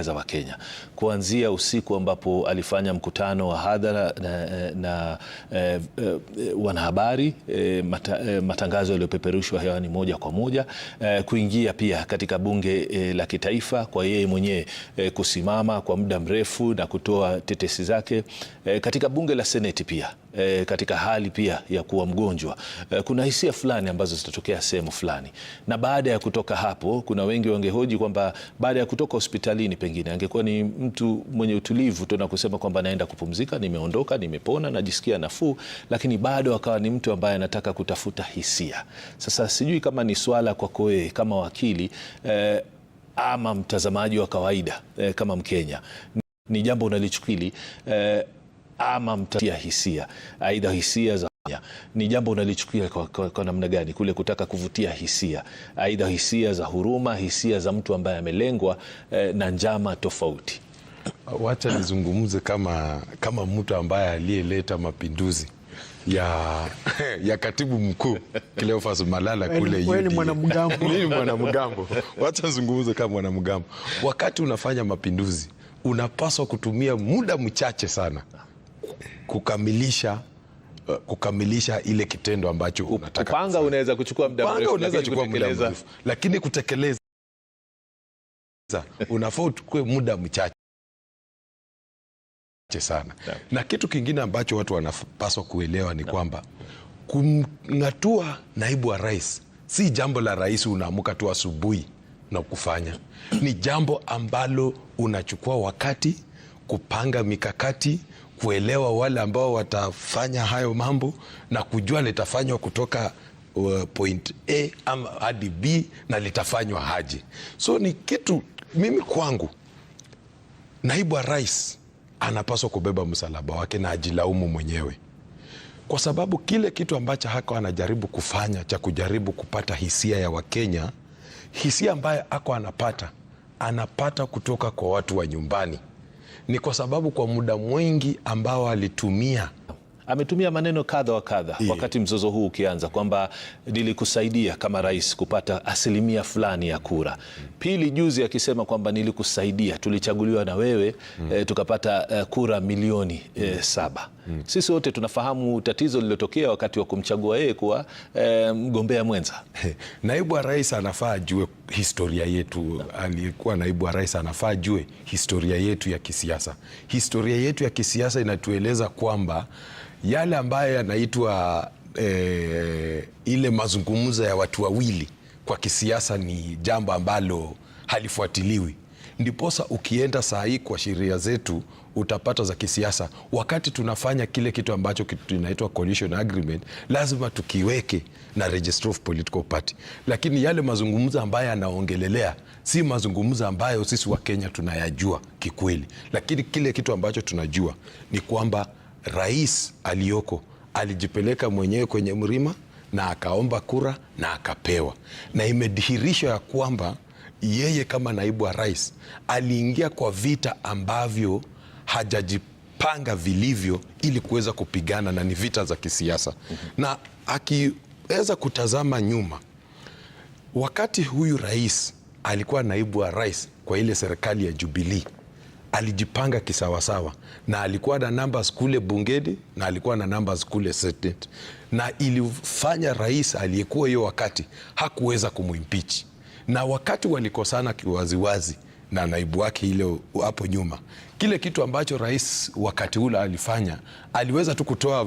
za Wakenya, kuanzia usiku ambapo alifanya mkutano wa hadhara na wanahabari, matangazo yaliyopeperushwa hewani moja kwa moja, kuingia pia katika bunge la kitaifa kwa yeye mwenyewe kusimama kwa muda mrefu na kutoa tetesi zake, katika bunge la seneti pia katika hali pia ya kuwa mgonjwa. Kuna hisia fulani ambazo zitatokea sehemu fulani, na baada ya kutoka hapo, kuna wengi wangehoji kwamba baada ya kutoka hospitalini pengine angekuwa ni mtu mwenye utulivu tu na kusema kwamba naenda kupumzika, nimeondoka, nimepona, najisikia nafuu, lakini bado akawa ni mtu ambaye anataka kutafuta hisia. Sasa sijui kama ni swala kwako wewe kama wakili ama mtazamaji wa kawaida kama Mkenya, ni jambo unalichukili ama mtatia hisia, aidha hisia za ni jambo unalichukia kwa namna gani, kule kutaka kuvutia hisia, aidha hisia za huruma, hisia za mtu ambaye amelengwa na njama tofauti? Wacha nizungumze kama mtu ambaye aliyeleta mapinduzi ya katibu mkuu Cleophas Malala kule UDA. Wewe ni mwanamgambo. Mimi mwanamgambo. Wacha nizungumze kama mwanamgambo. Wakati unafanya mapinduzi, unapaswa kutumia muda mchache sana kukamilisha ile kitendo ambacho unataka. Kupanga unaweza kuchukua muda mrefu, lakini kutekeleza unafaa uchukue muda mchache sana. Na kitu kingine ambacho watu wanapaswa kuelewa ni kwamba kumng'atua naibu wa rais si jambo la rais unaamuka tu asubuhi na kufanya. Ni jambo ambalo unachukua wakati kupanga mikakati, kuelewa wale ambao watafanya hayo mambo na kujua litafanywa kutoka point A ama hadi B na litafanywa haje. So ni kitu, mimi kwangu naibu wa rais anapaswa kubeba msalaba wake na ajilaumu mwenyewe, kwa sababu kile kitu ambacho hako anajaribu kufanya cha kujaribu kupata hisia ya Wakenya, hisia ambayo hako anapata kutoka kwa watu wa nyumbani, ni kwa sababu kwa muda mwingi ambao ametumia maneno kadha wa kadha wakati mzozo huu ukianza, kwamba nilikusaidia kama rais kupata asilimia fulani ya kura. Pili, juzi akisema kwamba nilikusaidia, tulichaguliwa na wewe tukapata kura milioni 7. Sisi wote tunafahamu tatizo lililotokea wakati wa kumchagua yeye kuwa mgombea mwenza. Naibu wa rais anafaa ajue historia yetu. Aliyekuwa naibu wa rais anafaa ajue historia yetu ya kisiasa. Historia yetu ya kisiasa inatueleza kwamba yale ambayo yanaitwa ile mazungumzo ya watu wawili kwa kisiasa ni jambo ambalo halifuatiliwi. Ndiposa ukienda saa hii kwa sheria zetu utapata za kisiasa, wakati tunafanya kile kitu ambacho kinaitwa coalition agreement, lazima tukiweke na Register of Political Party. Lakini yale mazungumzo ambayo yanaongelelea si mazungumzo ambayo sisi wa Kenya tunayajua kikweli. Lakini kile kitu ambacho tunajua ni kwamba rais aliyoko alijipeleka mwenyewe kwenye mlima na akaomba kura na akapewa, na imedhihirishwa ya kwamba yeye kama naibu wa rais aliingia kwa vita ambavyo hajajipanga vilivyo ili kuweza kupigana, na ni vita za kisiasa. Na akiweza kutazama nyuma, wakati huyu rais alikuwa naibu wa rais kwa ile serikali ya Jubilee, alijipanga kisawasawa, na alikuwa na numbers kule bungeni na alikuwa na numbers kule Senate, na ilifanya rais aliyekuwa hiyo wakati hakuweza kumwimpeach. Na wakati walikosana kiwaziwazi na naibu wake ile hapo nyuma, kile kitu ambacho rais wakati ule alifanya, aliweza tu kutoa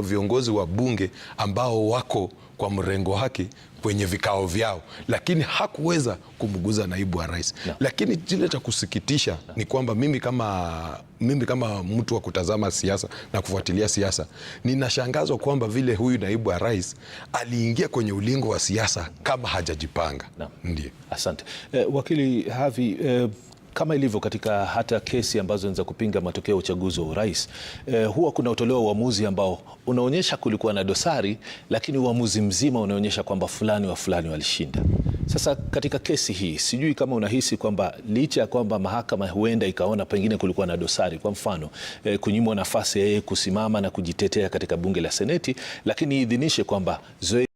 viongozi wa bunge ambao wako kwa mrengo wake kwenye vikao vyao, lakini hakuweza kumguza naibu wa rais. Lakini kile cha kusikitisha ni kwamba mimi kama mtu wa kutazama siasa na kufuatilia siasa, ninashangazwa kwamba vile huyu naibu wa rais aliingia kwenye ulingo wa siasa kama hajajipanga. Ndiyo. Asante. Wakili Havi, kama ilivyo katika hata kesi ambazo zinaweza kupinga matokeo ya uchaguzi wa urais, huwa kuna utolewa uamuzi ambao unaonyesha kulikuwa na dosari, lakini uamuzi mzima unaonyesha kwamba fulani wa fulani walishinda. Sasa katika kesi hii, sijui kama unahisi kwamba licha ya kwamba mahakama huenda ikaona pengine kulikuwa na dosari, kwa mfano kunyimwa nafasi ya yeye kusimama na kujitetea katika bunge la seneti, lakini idhinishe kwamba zoezi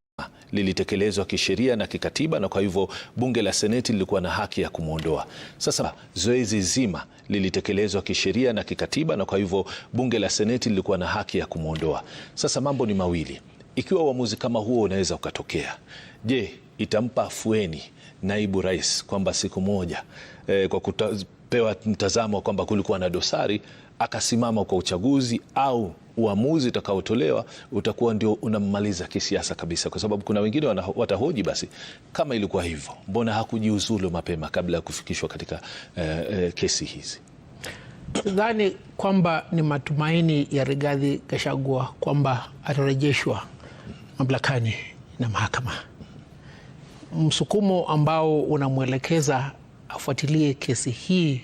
lilitekelezwa kisheria na kikatiba, na kwa hivyo bunge la seneti lilikuwa na haki ya kumwondoa. Sasa zoezi zima lilitekelezwa kisheria na kikatiba, na kwa hivyo bunge la seneti lilikuwa na haki ya kumwondoa. Sasa mambo ni mawili. Ikiwa uamuzi kama huo unaweza ukatokea, je, itampa afueni naibu rais kwamba siku moja kwa kupewa mtazamo kwamba kulikuwa na dosari akasimama kwa uchaguzi, au uamuzi utakaotolewa utakuwa ndio unammaliza kisiasa kabisa? Kwa sababu kuna wengine watahoji, basi kama ilikuwa hivyo, mbona hakujiuzulu mapema kabla ya kufikishwa katika kesi hizi? Sidhani kwamba ni matumaini ya Rigathi Gachagua kwamba atarejeshwa mamlakani na mahakama. Msukumo ambao unamwelekeza afuatilie kesi hii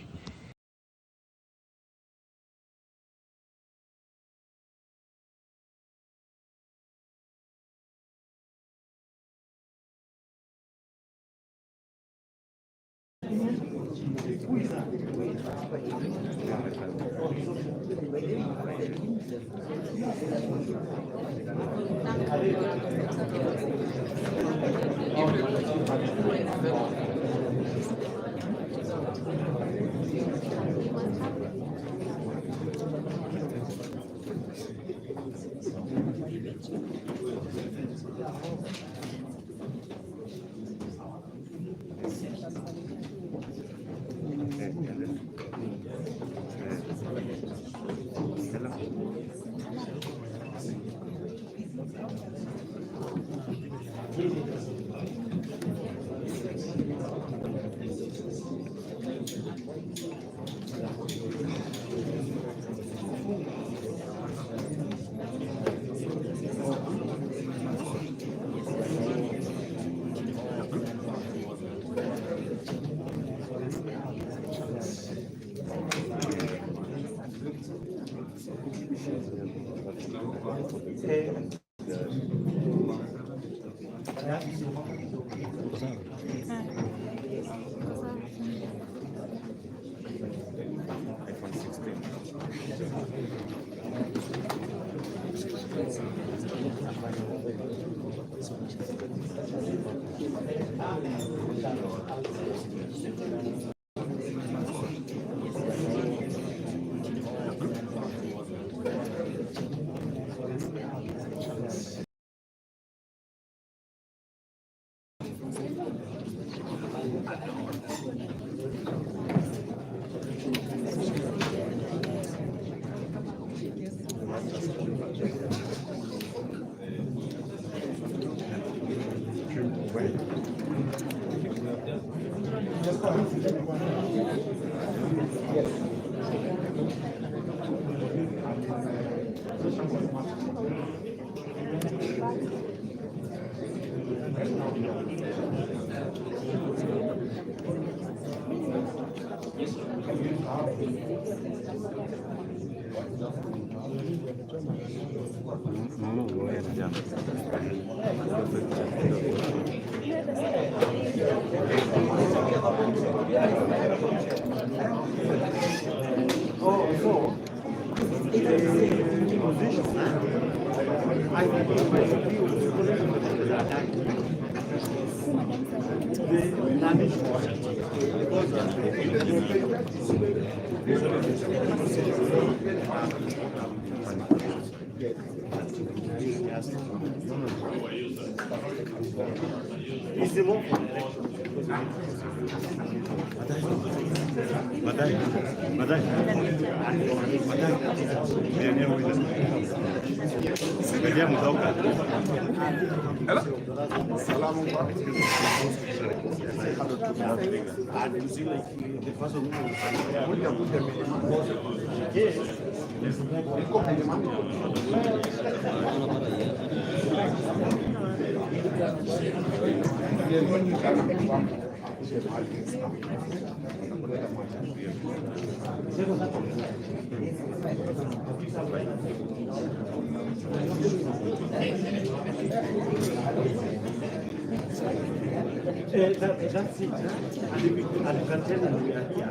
That's it. And you can tell them we are here.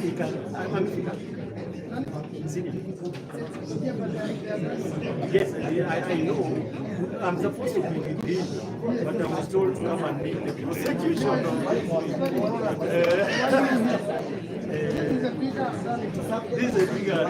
He can Yes, I know. I'm supposed to be with him, but I was told to come and meet the prosecution. This is a bigger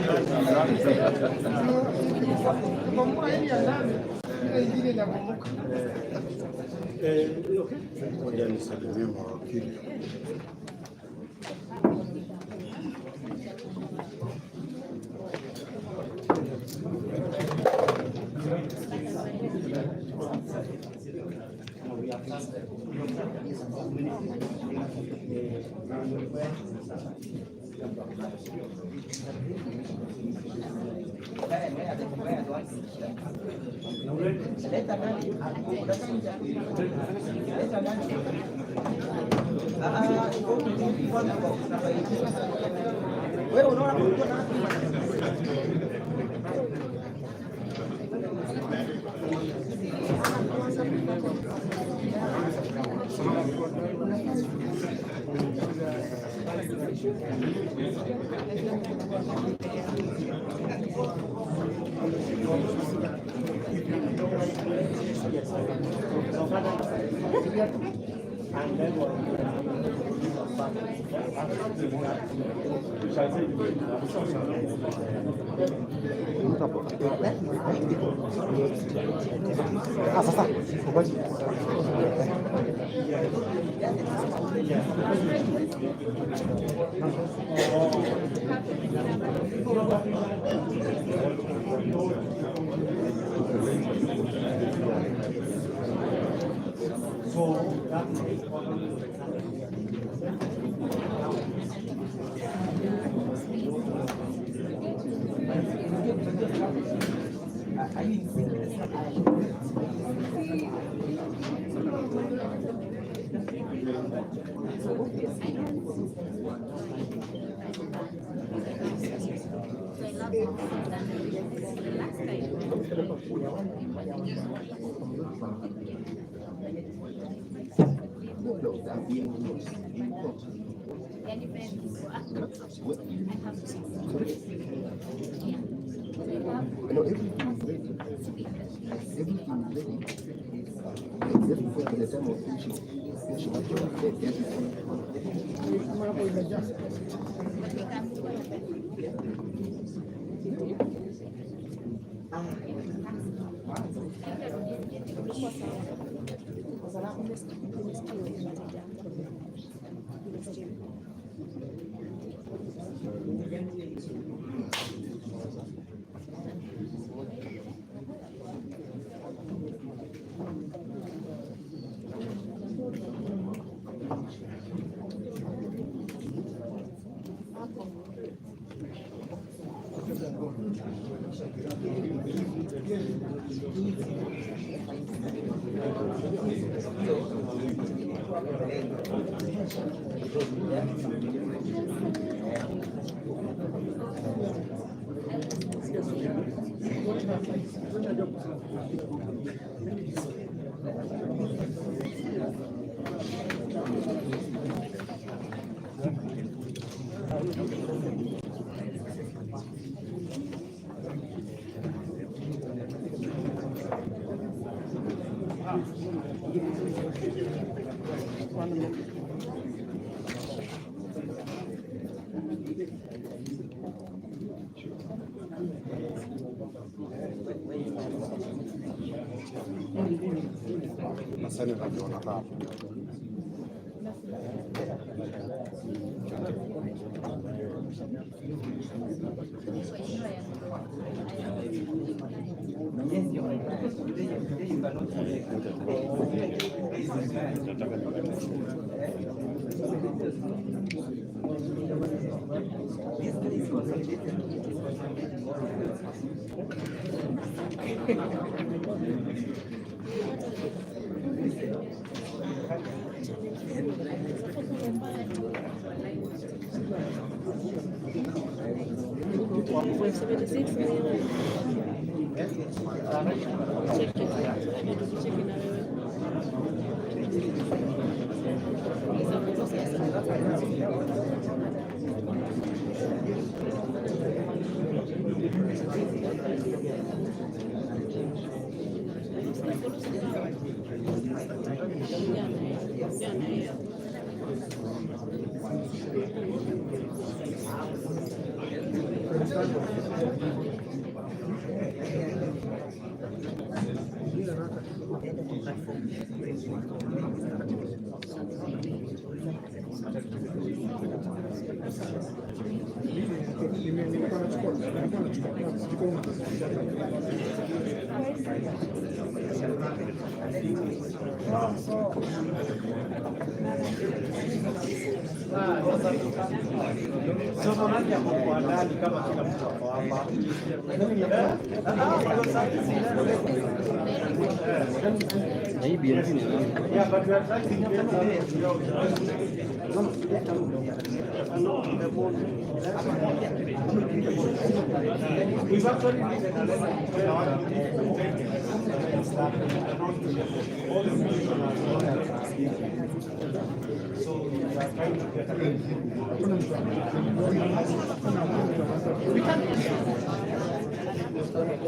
We've actually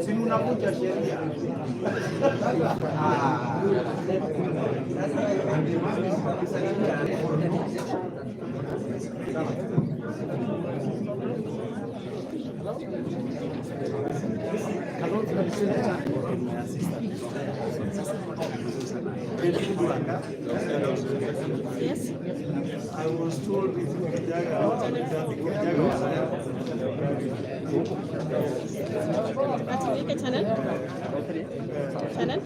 si unavunja sheria. Yes. I was told with Gachagua. Weke channel. Channel.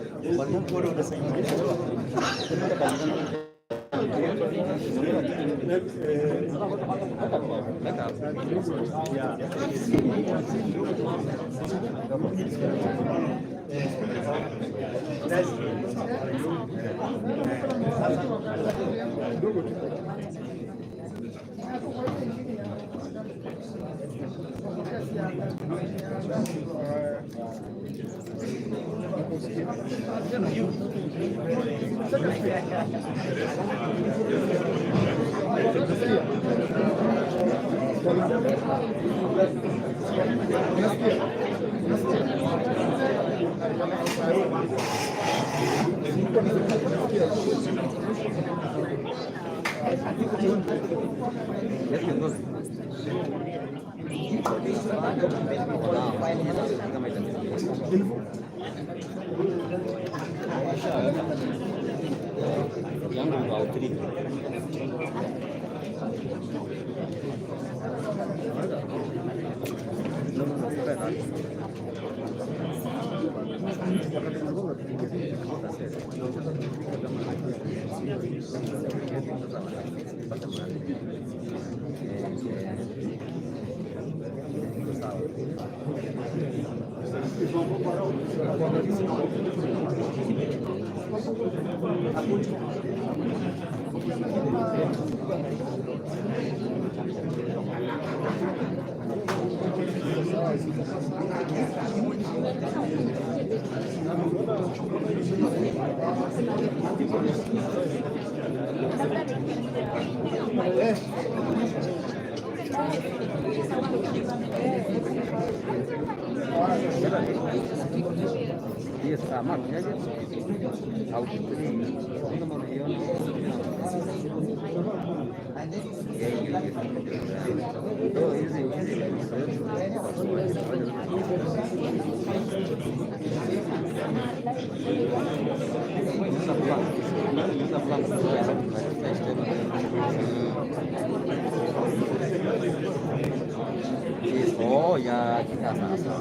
Oh ya kita sama.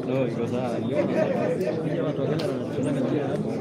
No, iko sawa. Watu wengine wanacheza njia hapo.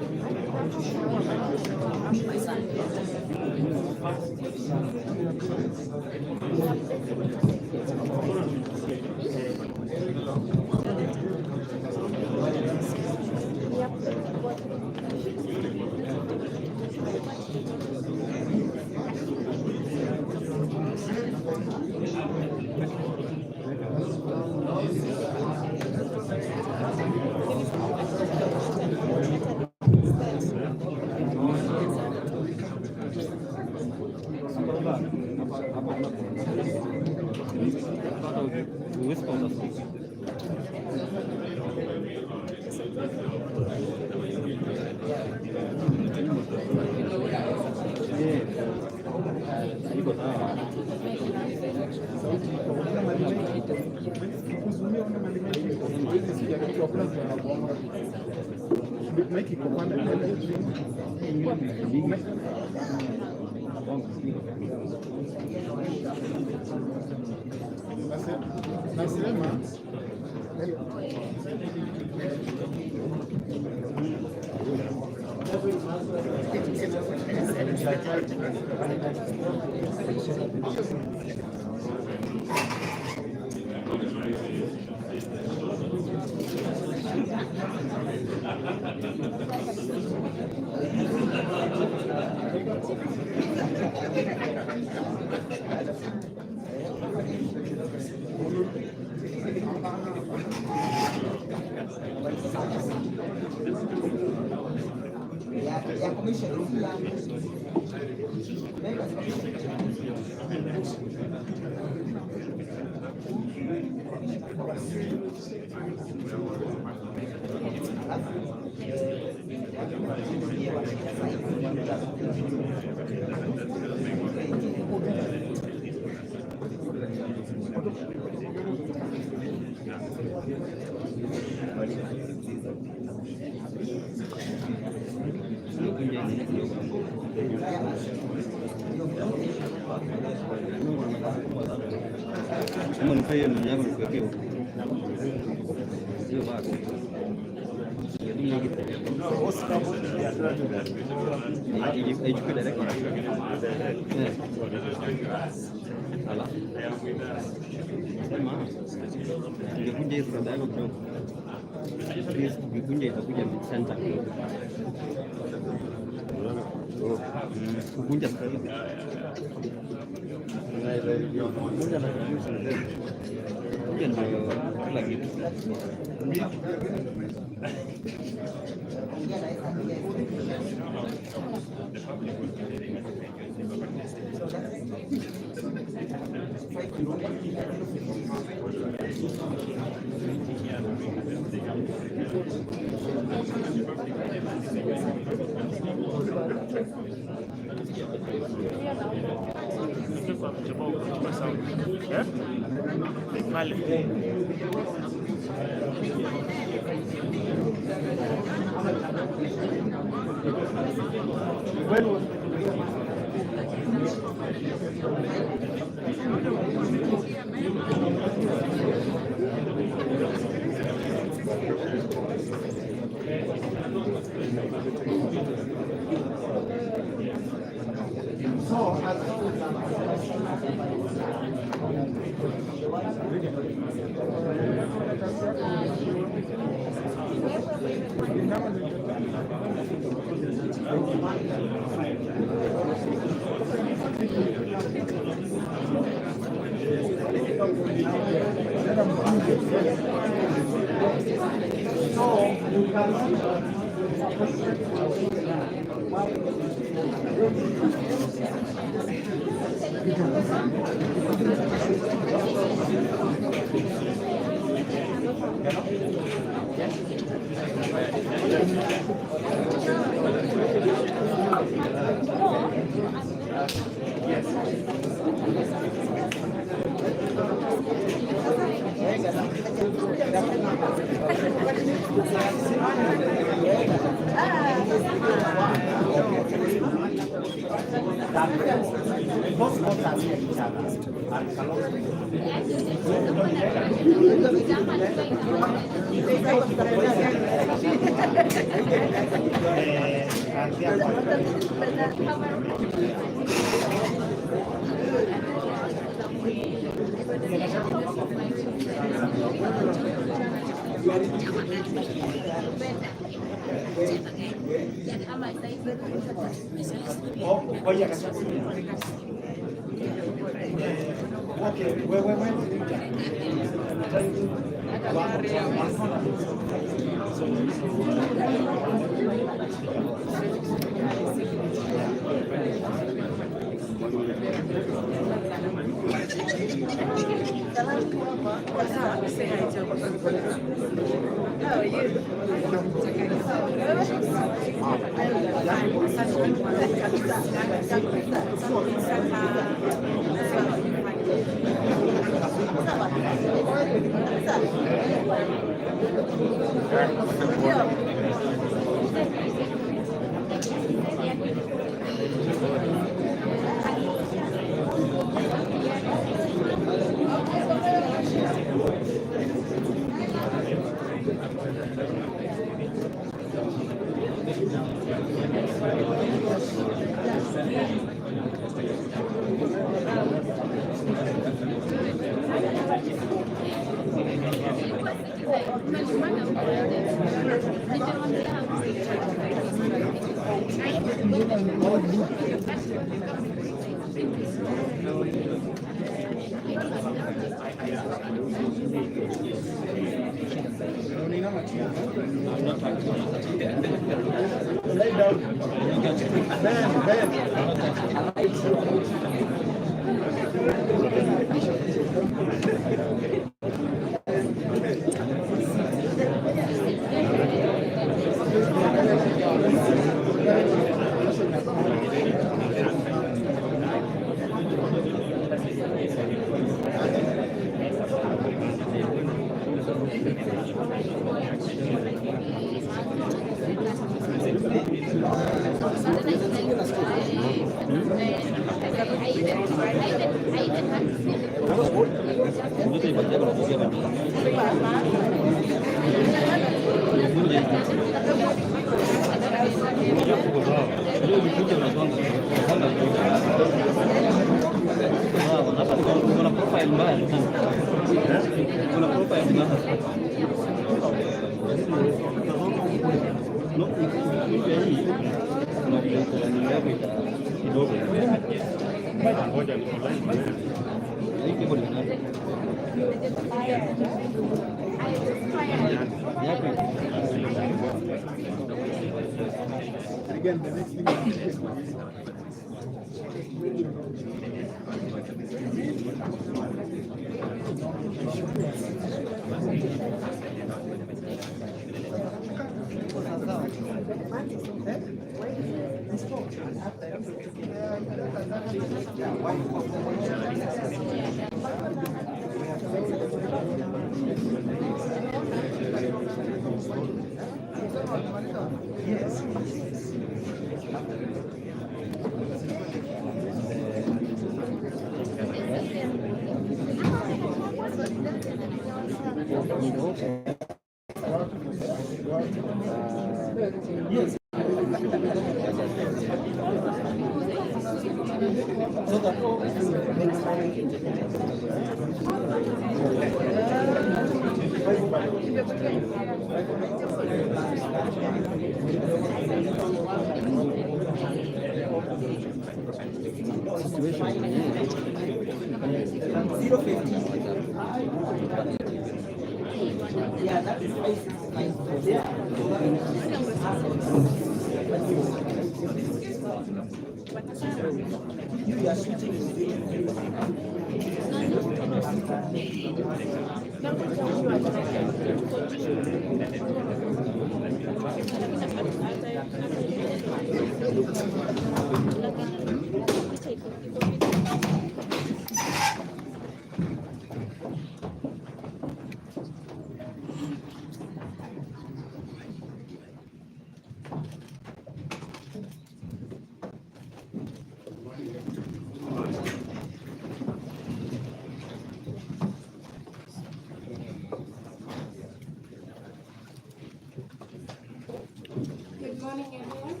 Good morning, everyone.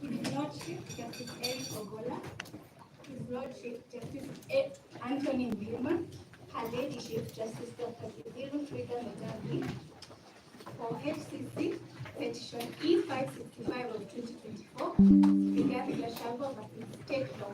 His Lordship Justice Eric Ogola, His Lordship Justice Anthony Mlima, Her Ladyship Justice Dr. Kiziru Frida Mugambi, for FCC Petition E565 of 2024, regarding Gachagua versus state law.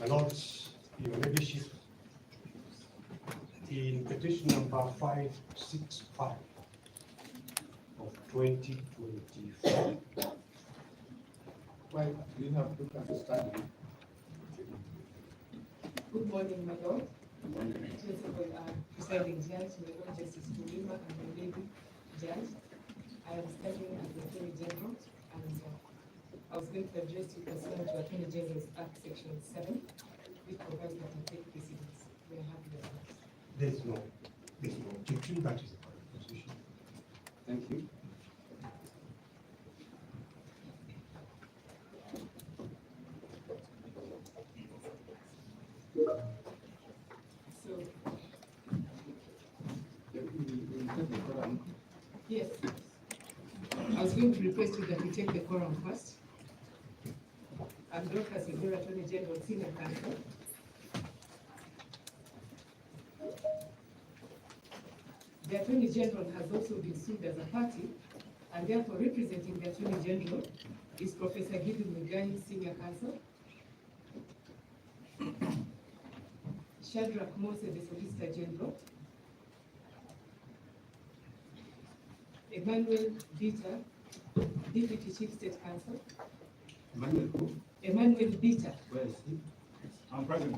My Lords, Your Ladyship, in petition number 565 of 2024. Well, we have to study. Good morning, my Lord. Principal presiding judge, my Lord Justice Mulima, and my lady judge. I am standing as the Attorney General, and I was going to address you pursuant to Attorney General's Act Section 7, which provides that I take precedence. May I have your vote? There's no objection, that is the correct position. Thank you. So, yes, I was going to request you that we take the quorum first. I'm Dr. Segura, Attorney General, Senior Counsel. The Attorney General has also been sued as a party, and therefore representing the Attorney General is Professor Gideon Mugai, Senior Counsel, Shadrach Mose, the Solicitor General, Emmanuel Bita, Deputy Chief State Counsel. Emmanuel who? Emmanuel Bita. Where is he? I'm present.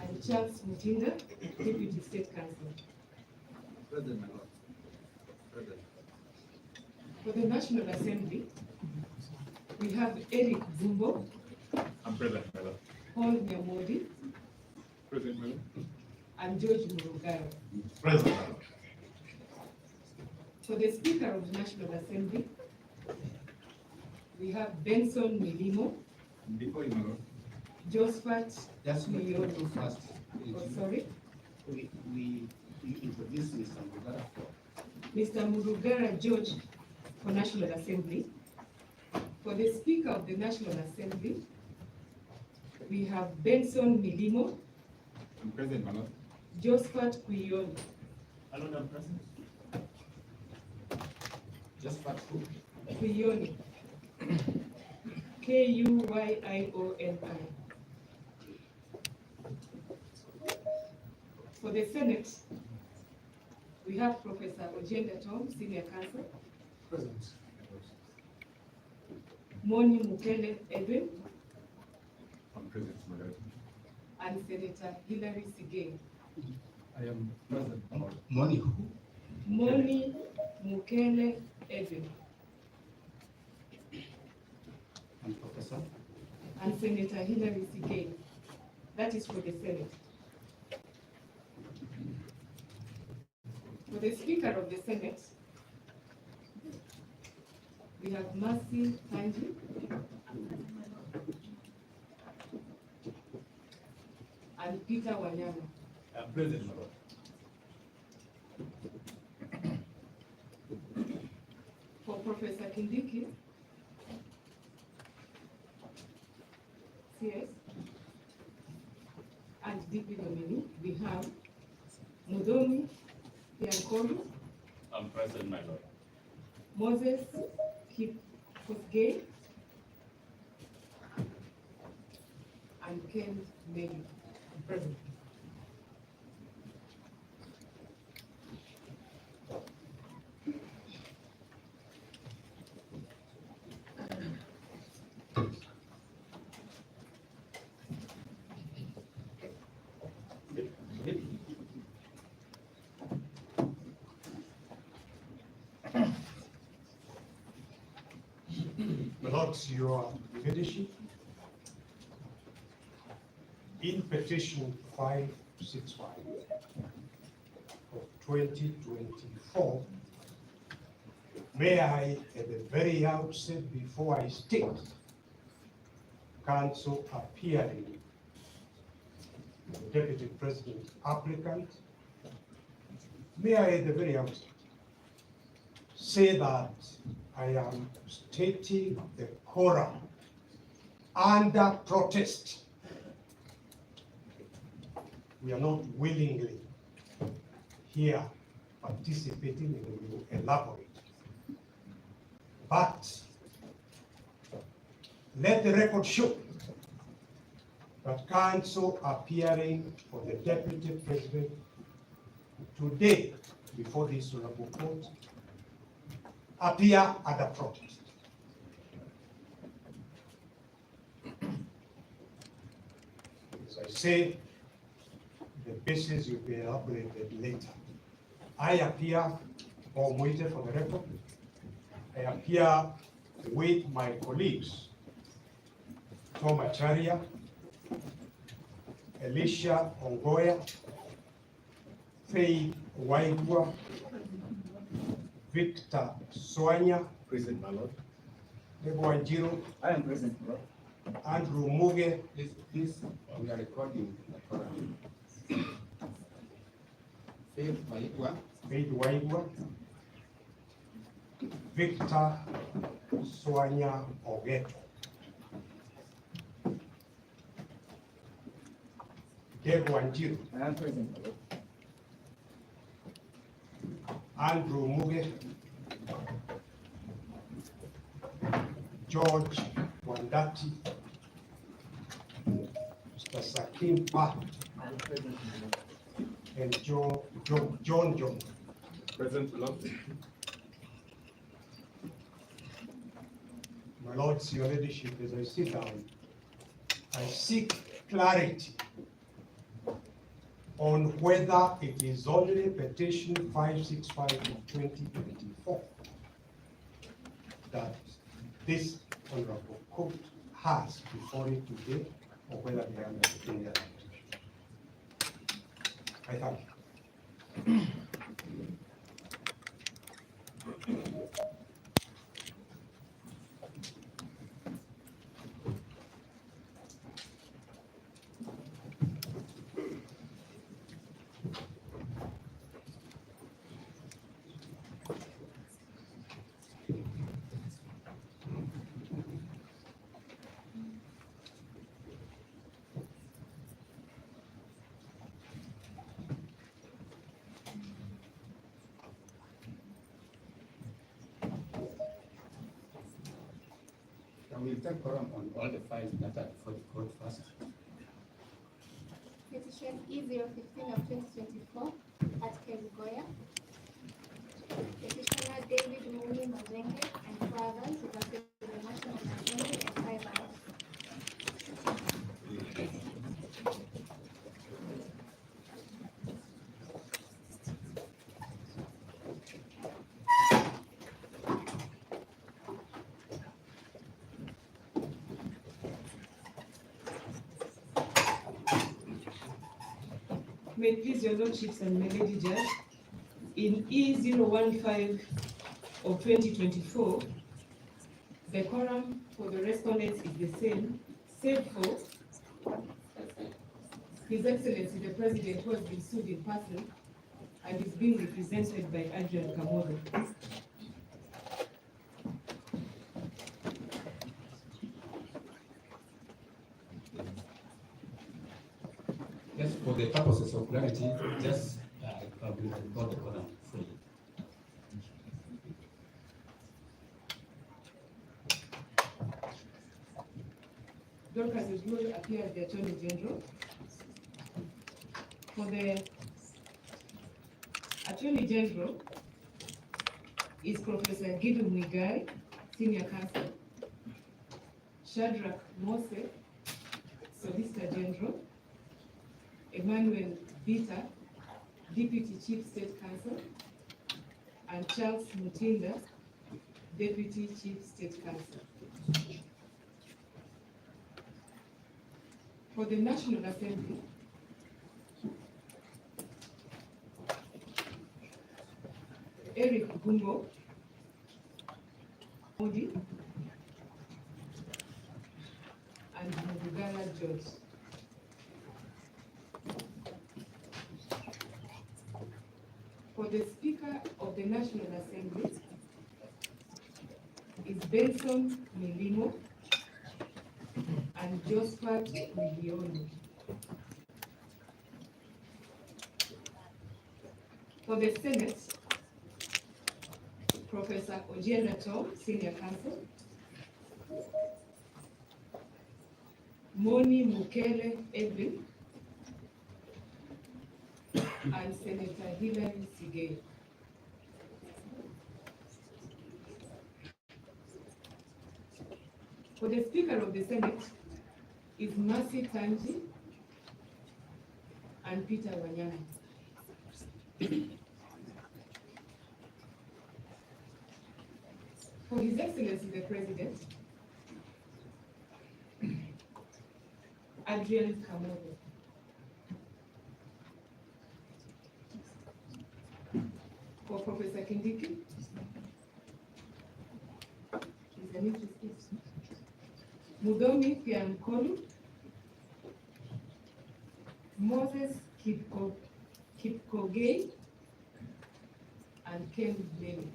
And Charles Mutinda, Deputy State Counsel. Present, my Lord. Present. For the National Assembly, we have Eric Zumbo, I'm present, my Lord. Paul Nyamodi, Present, my Lord. and George Murugara. Present, my Lord. For the Speaker of the National Assembly, we have Benson Milimo, Before you, my Lord. Josephat Just make it Mioto. too fast. Oh, sorry, We introduce Mr. Mugara. Mr. Murugara George for National Assembly. For the Speaker of the National Assembly, we have Benson Milimo, I'm present, my Lord. Josephat Kuioni. My Lord, I'm present. Just for who? Kuioni. Kuyioni. For the Senate, we have Professor Ojenda Tom, Senior Counsel, Present. Moni Mukele Edwin, I'm present, my Lord. and Senator Hilary Sigei. I am present, my Lord. Money who? Moni Mukele Edwin. And Professor? And Senator Hilary Sigay. That is for the Senate. For the Speaker of the Senate, we have Mercy Tanji. And Peter Wanyama. Present, my Lord. For Professor Kindiki, CS, and DP nominee, we have Mudomi Piankolu. I'm present, my Lord. Moses Kipkosgei, and Ken Meli. Present. My Lords, your leadership, in petition 565 of 2024, may I, at the very outset, before I state, counsel appearing the Deputy President applicant, may I, at the very outset, say that I am stating the quorum under protest. We are not willingly here participating, and we will elaborate. But let the record show that counsel appearing for the Deputy President today before this honorable court appear at the protest. As I say, the basis will be elaborated later. I appear, or waited for the record, I appear with my colleagues, Tom Acharya, Elisha Ongoya, Faith Waigwa, Victor Soanya, Present, my Lord. Debo Wanjiru, I am present, Lord. Andrew Muge, Please, we are recording the program. Faith Waigwa, Faith Waigwa, Victor Soanya Ogeto. Debo Wanjiru, I am present, Lord. Andrew Muge, George Wandati, Mr. Sakim Pa, and John John. Present, Lord. My Lords, your leadership, as I sit down, I seek clarity on whether it is only petition 565 of 2024 that this honorable court has before it today, or whether they are any other petition. I thank you. we will take quorum on all the files that are before the court first. Petition E015 of 2024 at Kerugoya. Petitioner David Muni Mazenge and four others versus the National Assembly and 5 hours. May it please your lordships and my lady judge, in E015 of 2024, the quorum for the respondents is the same, save for His Excellency the President, who has been sued in person and is being represented by Adrian Kamodo. Yes, for the purposes of clarity, just report the quorum fully. Dorcas will appear as the Attorney General. For the Attorney General is Professor Gideon Mwigai, Senior Counsel, Shadrach Mose, Solicitor General, Emmanuel Vita, Deputy Chief State Counsel, and Charles Mutinda, Deputy Chief State Counsel. For the National Assembly, Eric Gumbo, Modi, and Mugala George. For the Speaker of the National Assembly is Benson Milimo and Josephat Migioni. For the Senate, Professor Ojienda Tom, Senior Counsel, Moni Mukele Edwin, and Senator Hilary Sigei. For the Speaker of the Senate is Mercy Tanji and Peter Wanyama. For His Excellency the President, Adrian Kamodo. For Professor Kindiki, Mudomi Piankolu, Moses Kipkogei, and Ken Blake.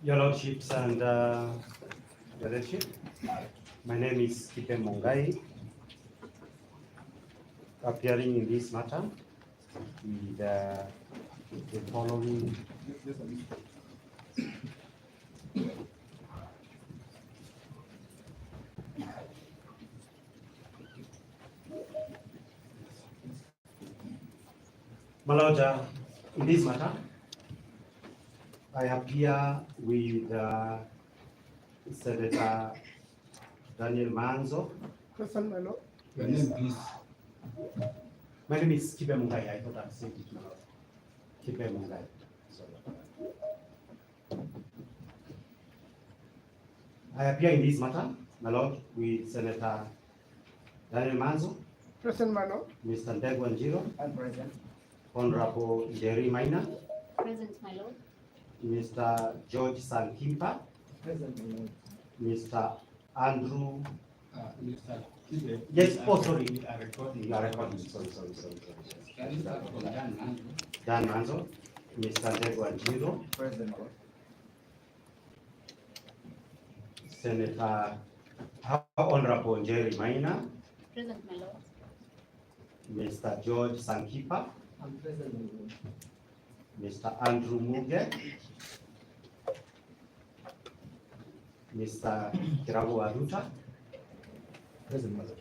Your Lordships and Your Lordship, my name is Kipe Mongai, appearing in this matter with the following. My Lord, in this matter, I appear with Senator Daniel Manzo. Question, my lord. Your name, please. My name is Kipe Mungai. I thought I'd said it, my lord. Kipe Mungai. Sorry. I appear in this matter, my lord, with Senator Daniel Manzo. Present, my lord. Mr. Ndegwanjiro. I'm present. Honorable Jerry Maina. Present, my lord. Mr. George Sankimpa. Present, my lord. Mr. Andrew. Mr. Kibe. Yes, oh, sorry. We are recording. You are recording. Sorry. Dan Manzo. Mr. Ndegwanjiro. Present, my lord. Senator Honorable Jerry Maina. Present, my lord. Mr. George Sankipa. I'm present, my lord. Mr. Andrew Muge. Mr. Kirabu Aduta. Present, my lord.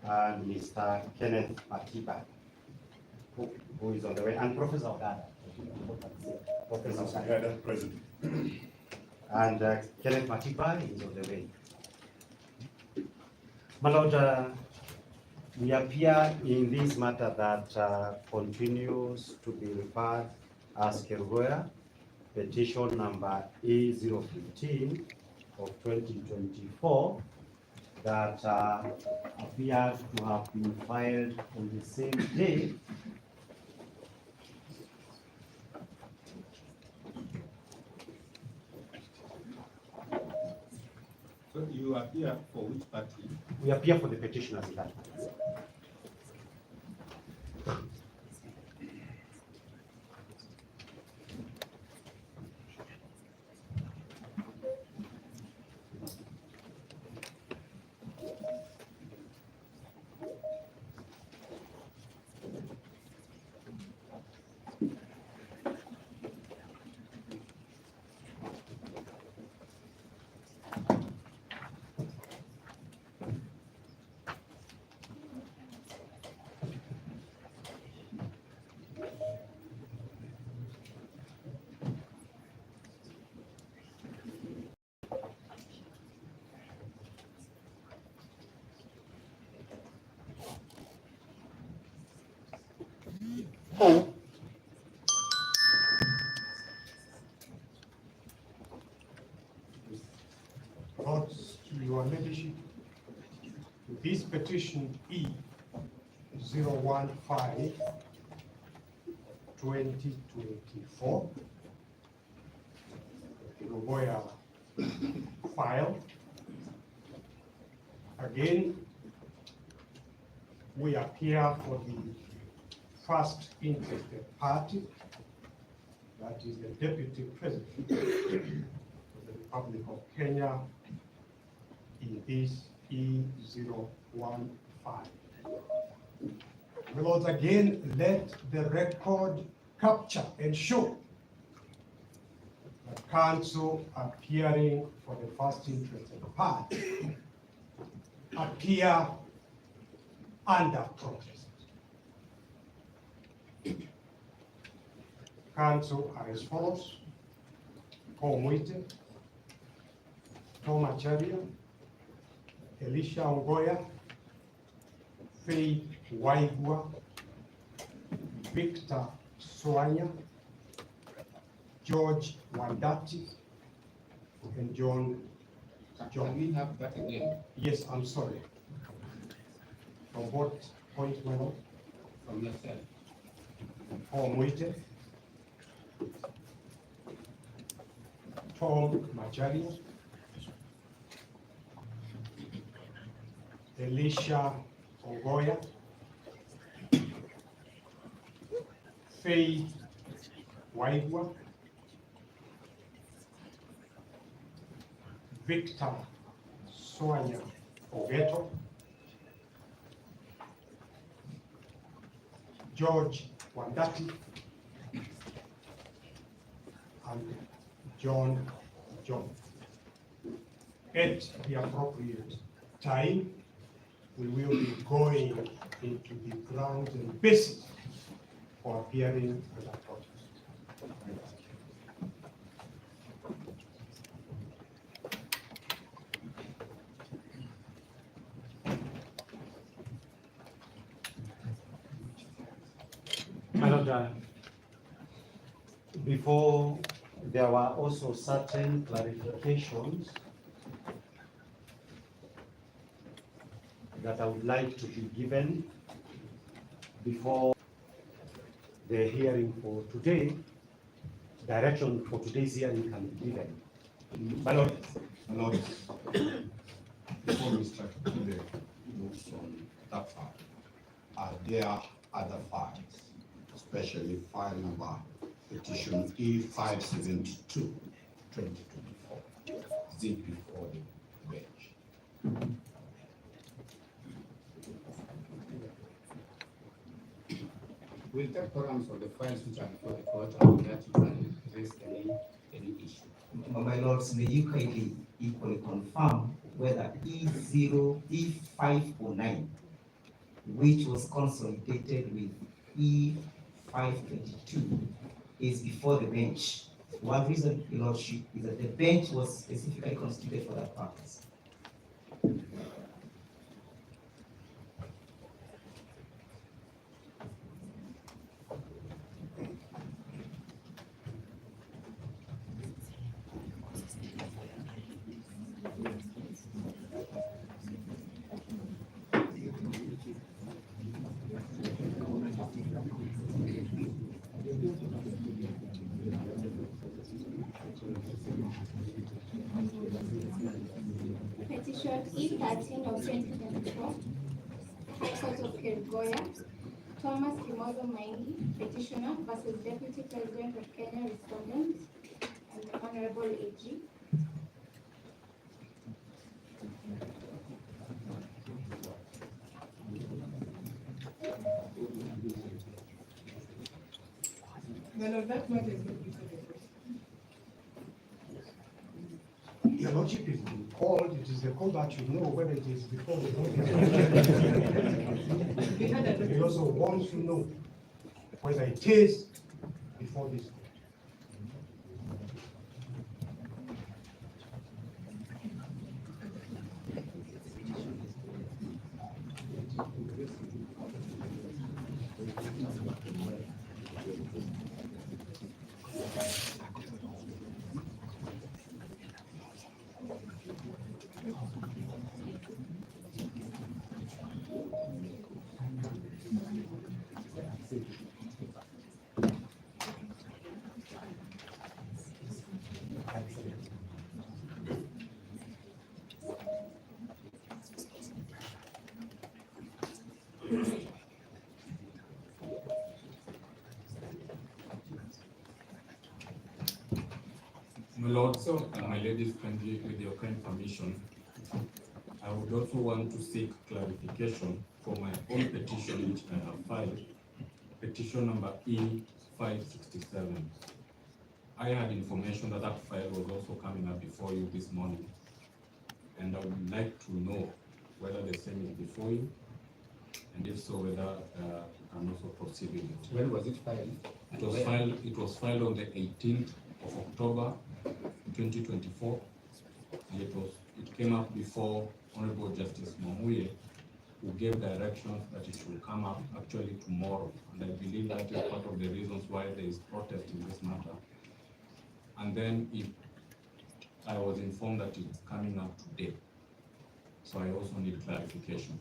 And Mr. Kenneth Matiba, who is on the way, and Professor Ogada. Professor Ogada. Present. And Kenneth Matiba is on the way. My Lord, We appear in this matter that continues to be referred as Kerugoya, petition number A015 of 2024 that appeared to have been filed on the same day So you appear for which party? We appear for the petitioners in that. Lords, Your Ladyship, this petition E015/2024, Kerugoya file. Again, we appear for the first interested party, that is the Deputy President of the Republic of Kenya, in this E015. My lords, again, let the record capture and show the council appearing for the first interested party appear under protest. Council are as follows: Paul Mwite, Tom Acharia, Elisha Ongoya, Faith Waigwa, Victor Soanya, George Wandati, and John. Can we have that again? Yes, I'm sorry. From what point, my lord? From yourself. Paul Mwite, Tom Macharia, Elisha Ongoya, Faith Waigwa, Victor Soanya Ogeto, George Wandati, and John. At the appropriate time, we will be going into the grounds and basis for appearing as a protest. My lord, before there were also certain clarifications that I would like to be given before the hearing for today. Direction for today's hearing can be given. My lord, Before Mr. Kide moves on that file, are there other files, especially file number petition E572, 2024, is it before the bench? Will take forums of the files which are before the court and that you can raise any issue? My lords, may you kindly equally confirm whether E509, which was consolidated with E522, is before the bench. One reason, Your Lordship, is that the bench was specifically constituted for that purpose. Petition E13 of 2024, High Court of Kerugoya, Thomas Kimozo Maingi, petitioner versus Deputy President of Kenya, respondent, and the Honorable AG. No, that matter is not before the court. Your Lordship is being called, it is the call that you know whether it is before the vote. We also want to know whether it is before this. My Lord, so my ladies, kindly, with your kind permission, I would also want to seek clarification for my own petition which I have filed, petition number E567. I had information that that file was also coming up before you this morning, and I would like to know whether the same is before you, and if so, whether you can also proceed with it. When was it filed? It was filed on the 18th of October 2024, and it came up before Honorable Justice Mamuye, who gave directions that it should come up actually tomorrow, and I believe that is part of the reasons why there is protest in this matter. And then I was informed that it's coming up today, so I also need clarification.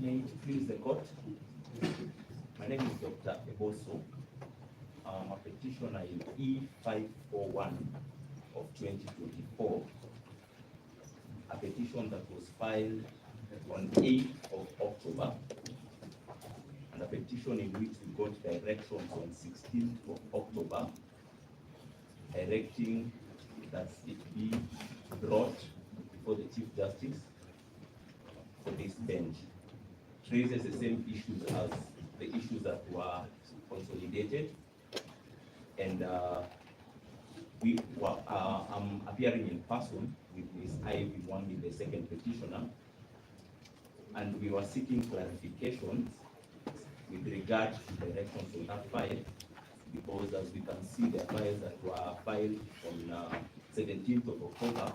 May it please the court. My name is Dr. Eboso. My petitioner is E541 of 2024, a petition that was filed on 8th of October, and a petition in which we got directions on 16th of October, directing that it be brought before the Chief Justice for this bench. Raises the same issues as the issues that were consolidated, and I'm appearing in person with Ms. Ivy Mwami, the second petitioner, and we were seeking clarifications with regard to directions on that file, because as we can see, the files that were filed on 17th of October,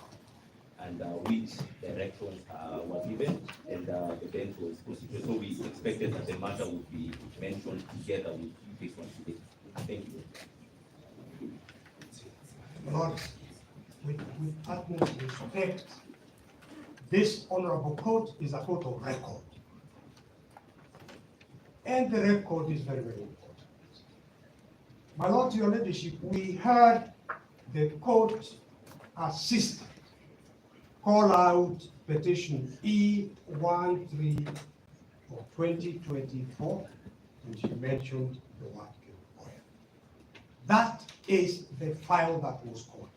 and which directions were given, and the bench was proceeded. So we expected that the matter would be mentioned together with this one today. Thank you. Lord, with utmost respect, this honorable court is a court of record. And the record is very, very important. My Lord, your ladyship, we heard the court assistant call out petition E13 of 2024, and she mentioned the word Kerugoya. That is the file that was called.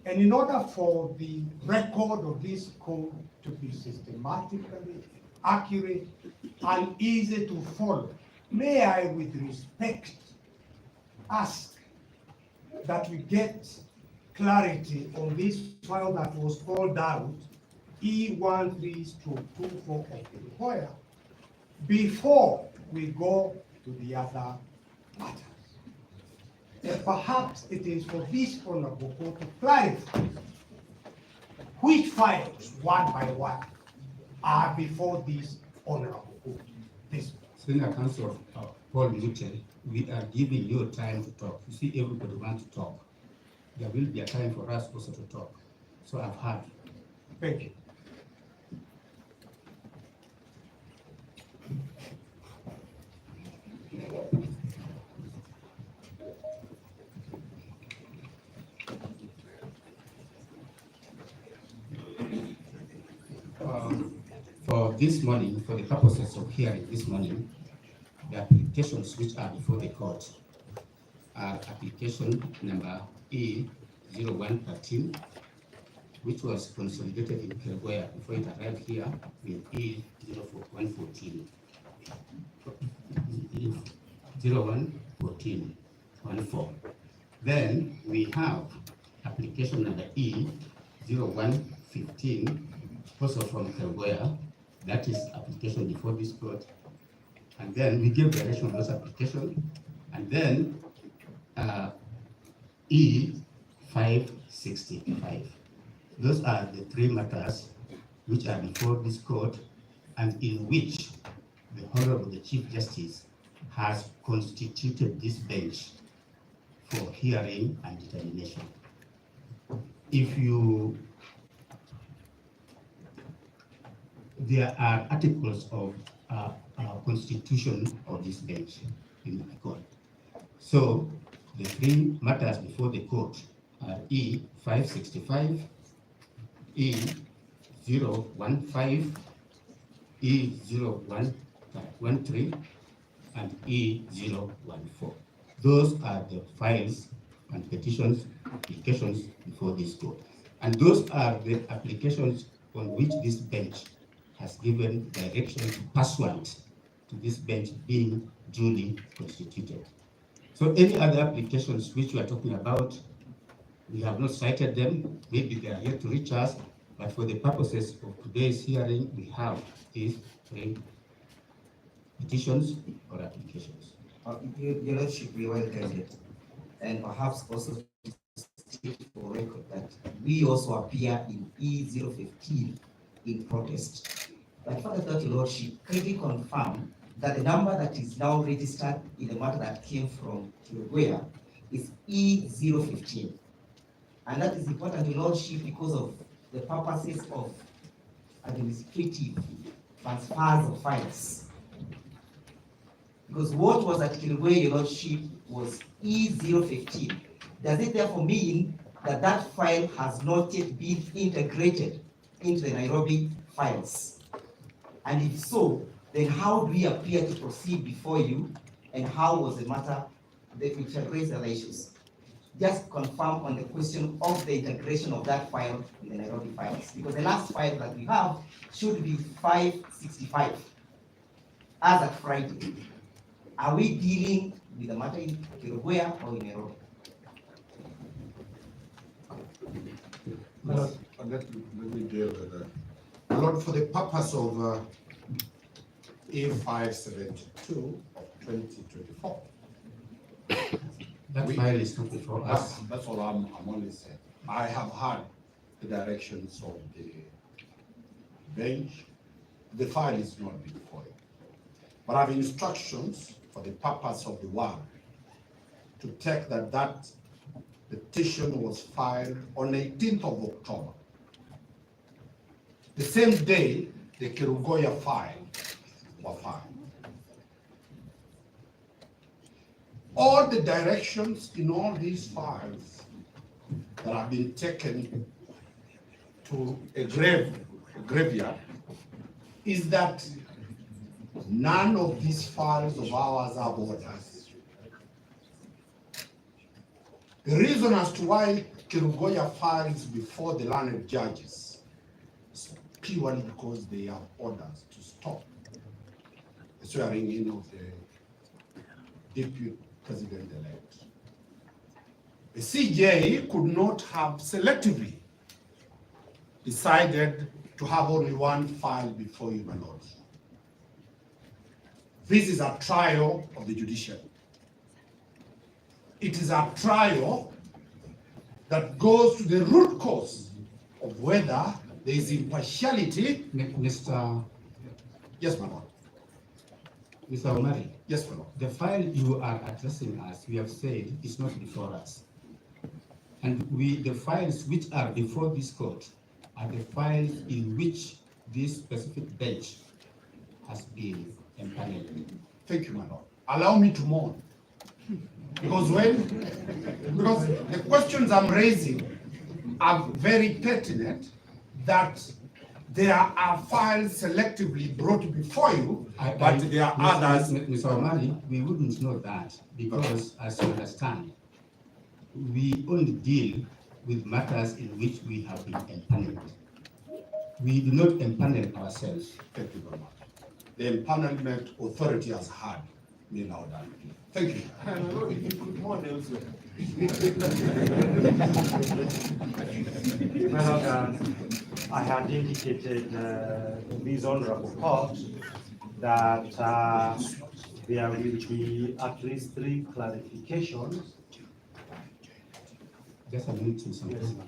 And in order for the record of this code to be systematically accurate and easy to follow, may I, with respect, ask that we get clarity on this file that was called out, E13/24 of Kerugoya, before we go to the other matters. And perhaps it is for this honorable court to clarify which files, one by one, are before this honorable court. This Senior Counsel Paul Newton, we are giving you time to talk. You see, everybody wants to talk. There will be a time for us also to talk. So I've heard. Thank you. for this morning, for the purposes of hearing this morning, the applications which are before the court are application number E0113, which was consolidated in Kilgoya before it arrived here with E0114. 011414. Then we have application number E0115, also from Kilgoya. That is application before this court. And then we give direction on those applications. And then E565. Those are the three matters which are before this court and in which the Honorable the Chief Justice has constituted this bench for hearing and determination. There are articles of constitution of this bench in the court. So the three matters before the court are E565, E015, E0113, and E014. Those are the files and petitions, applications before this court. And those are the applications on which this bench has given direction pursuant to this bench being duly constituted. So any other applications which we are talking about, we have not cited them. Maybe they are yet to reach us, but for the purposes of today's hearing, we have these three petitions or applications. Your Lordship, we well guided, and perhaps also state for record that we also appear in E015 in protest. But further that, Your Lordship, kindly confirm that the number that is now registered in the matter that came from Kilgoya is E015. And that is important, Your Lordship, because of the purposes of administrative transfers of files. Because what was at Kilgoya, Your Lordship, was E015. Does it therefore mean that that file has not yet been integrated into the Nairobi files? And if so, then how do we appear to proceed before you, and how was the matter that we shall raise other issues? Just confirm on the question of the integration of that file in the Nairobi files, because the last file that we have should be 565 as at Friday. Are we dealing with the matter in Kilgoya or in Nairobi? Let me deal with that. Lord, for the purpose of A572 of 2024. That file is not before us. That's all I'm only saying. I have had the directions of the bench. The file is not before you. But I have instructions for the purpose of the one to take that petition was filed on 18th of October. The same day the Kilgoya file were filed. All the directions in all these files that have been taken to a graveyard is that none of these files of ours are borders. The reason as to why Kilgoya files before the learned judges is purely because they have orders to stop the swearing in of the deputy president-elect. The CJ could not have selectively decided to have only one file before you, my lord. This is a trial of the judiciary. It is a trial that goes to the root cause of whether there is impartiality. Mr. Yes, my lord. Mr. Omari. Yes, my lord. The file you are addressing us, we have said, is not before us. And the files which are before this court are the files in which this specific bench has been empaneled. Thank you, my lord. Allow me to mourn. Because the questions I'm raising are very pertinent, that there are files selectively brought before you, but there are others. Mr. Omari, we wouldn't know that because, as you understand, we only deal with matters in which we have been empaneled. We do not empanel ourselves. Thank you very much. The empanelment authority has heard me loud and clear. Thank you. Well, I had indicated this honorable court that there will be at least 3 clarifications. Just a minute to something.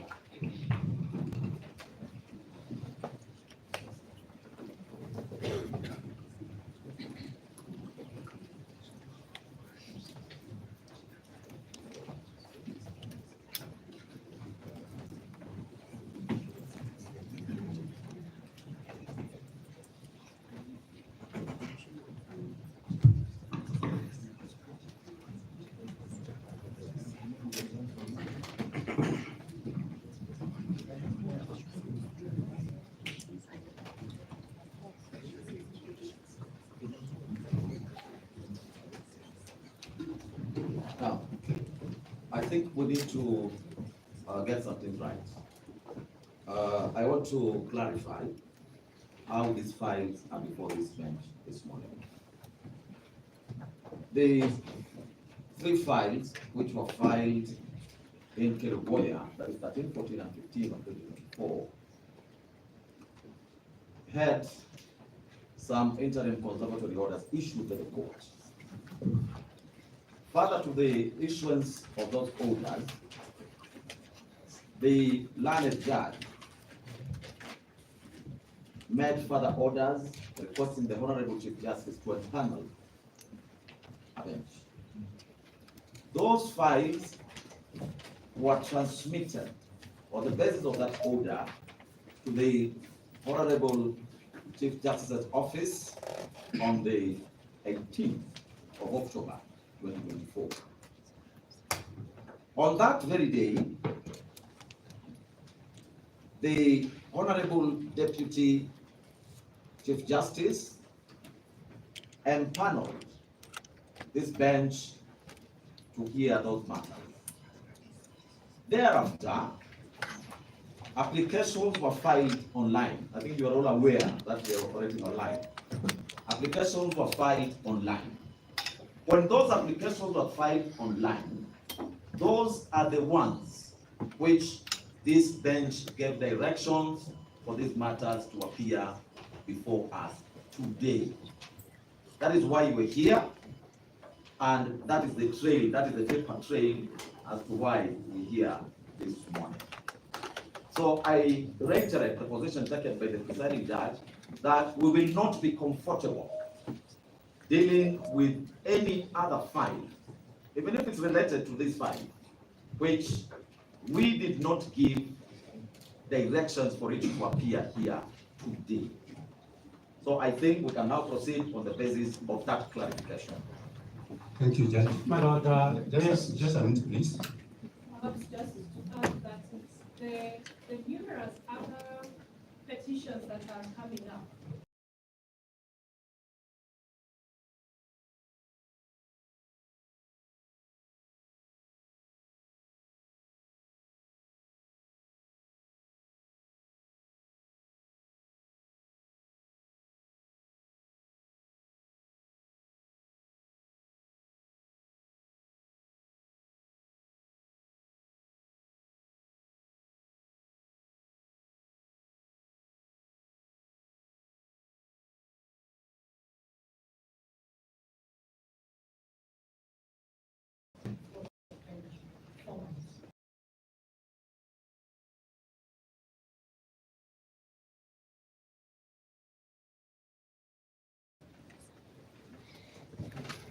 Now, I think we need to get something right. I want to clarify how these files are before this bench this morning. The 3 files which were filed in Kerugoya, that is 13, 14, and 15 of 2024, had some interim conservatory orders issued by the court. Further to the issuance of those orders, the learned judge made further orders requesting the Honorable Chief Justice to empanel a bench. Those files were transmitted on the basis of that order to the Honorable Chief Justice's office on the 18th of October 2024. On that very day, the Honorable Deputy Chief Justice empaneled this bench to hear those matters. Thereafter, applications were filed online. I think you are all aware that we are operating online. Applications were filed online. When those applications were filed online, those are the ones which this bench gave directions for these matters to appear before us today. That is why we're here, and that is the trail, that is the paper trail as to why we're here this morning. So I reiterate the position taken by the presiding judge that we will not be comfortable dealing with any other file, even if it's related to this file, which we did not give directions for it to appear here today. So I think we can now proceed on the basis of that clarification. Thank you, Judge. My Lord, just a minute, please. Perhaps just to add that the numerous other petitions that are coming up.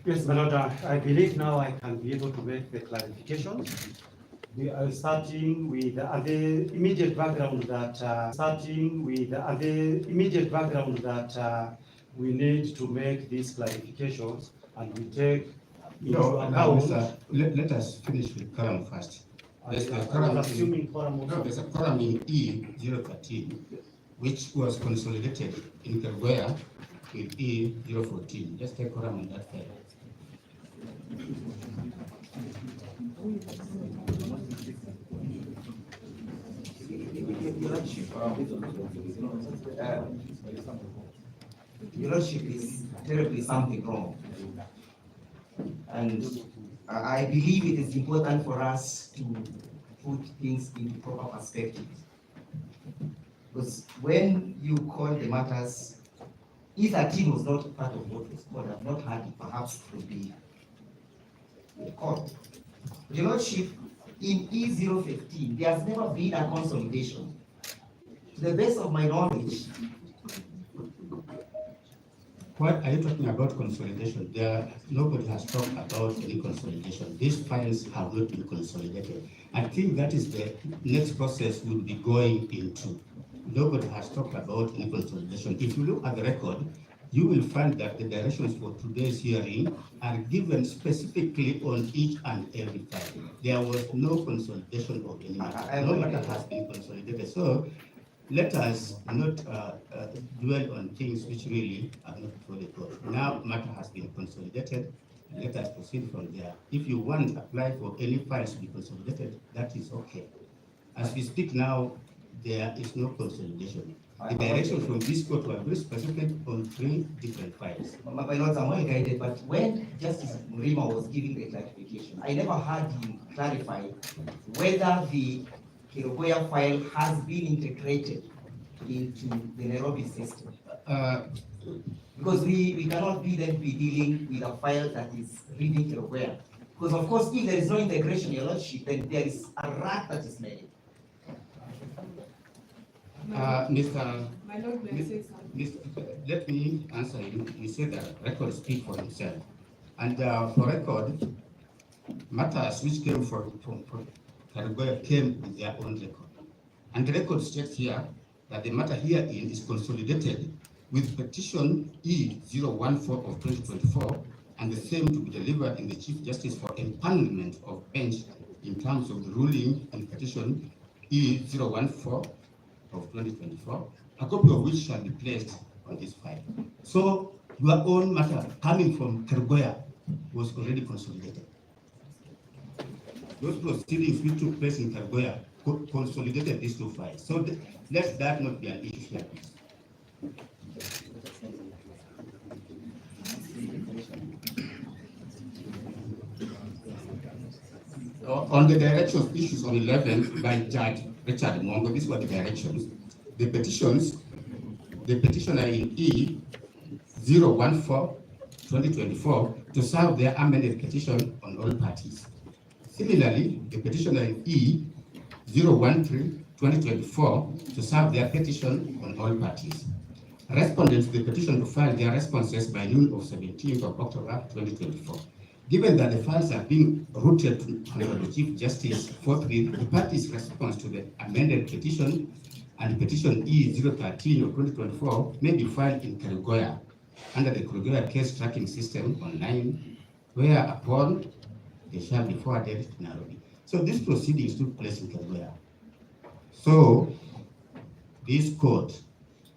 Yes, my Lord, I believe now I can be able to make the clarifications. We are starting with the immediate background that we need to make these clarifications, and we take into account. Let us finish with quorum first. There's a quorum in E013, which was consolidated in Kerugoya with E014. Just take Quran on that file. Your Lordship, is terribly something wrong. And I believe it is important for us to put things into proper perspective. Because when you call the matters, E13 was not part of what was called. I've not heard it, perhaps it will be called. Your Lordship, in E015, there has never been a consolidation. To the best of my knowledge. What are you talking about consolidation? Nobody has talked about any consolidation. These files have not been consolidated. I think that is the next process we'll be going into. Nobody has talked about any consolidation. If you look at the record, you will find that the directions for today's hearing are given specifically on each and every file. There was no consolidation of any matter. No matter has been consolidated. So let us not dwell on things which really are not before the court. Now matter has been consolidated, and let us proceed from there. If you want to apply for any files to be consolidated, that is okay. As we speak now, there is no consolidation. The direction from this court were very specific on 3 different files. My lords, I'm well guided, but when Justice Mrima was giving the clarification, I never heard him clarify whether the Kerugoya file has been integrated into the Nairobi system. Because we cannot be dealing with a file that is reading Kerugoya. Because of course, if there is no integration, Your Lordship, then there is a rat that is made. My Lord, may I say something? Let me answer you. You said that record speak for himself. And for record, matters which came from Kerugoya came with their own record. And the record states here that the matter herein is consolidated with petition E014 of 2024 and the same to be delivered in the Chief Justice for empanelment of bench in terms of the ruling in petition E014 of 2024, a copy of which shall be placed on this file. So your own matter coming from Kerugoya was already consolidated. Those proceedings which took place in Kerugoya consolidated these 2 files. So let that not be an issue here. On the directions issues on 11 by Judge Richard Mongo, these were the directions. The petitioner in E014-2024 to serve their amended petition on all parties. Similarly, the petitioner in E013-2024 to serve their petition on all parties. Respondents to the petition to file their responses by noon of 17th of October 2024. Given that the files are being routed to the Chief Justice forthwith, the parties' response to the amended petition and petition E013 of 2024 may be filed in Kerugoya under the Kerugoya case tracking system online, whereupon they shall be forwarded to Nairobi. So these proceedings took place in Kerugoya. So this court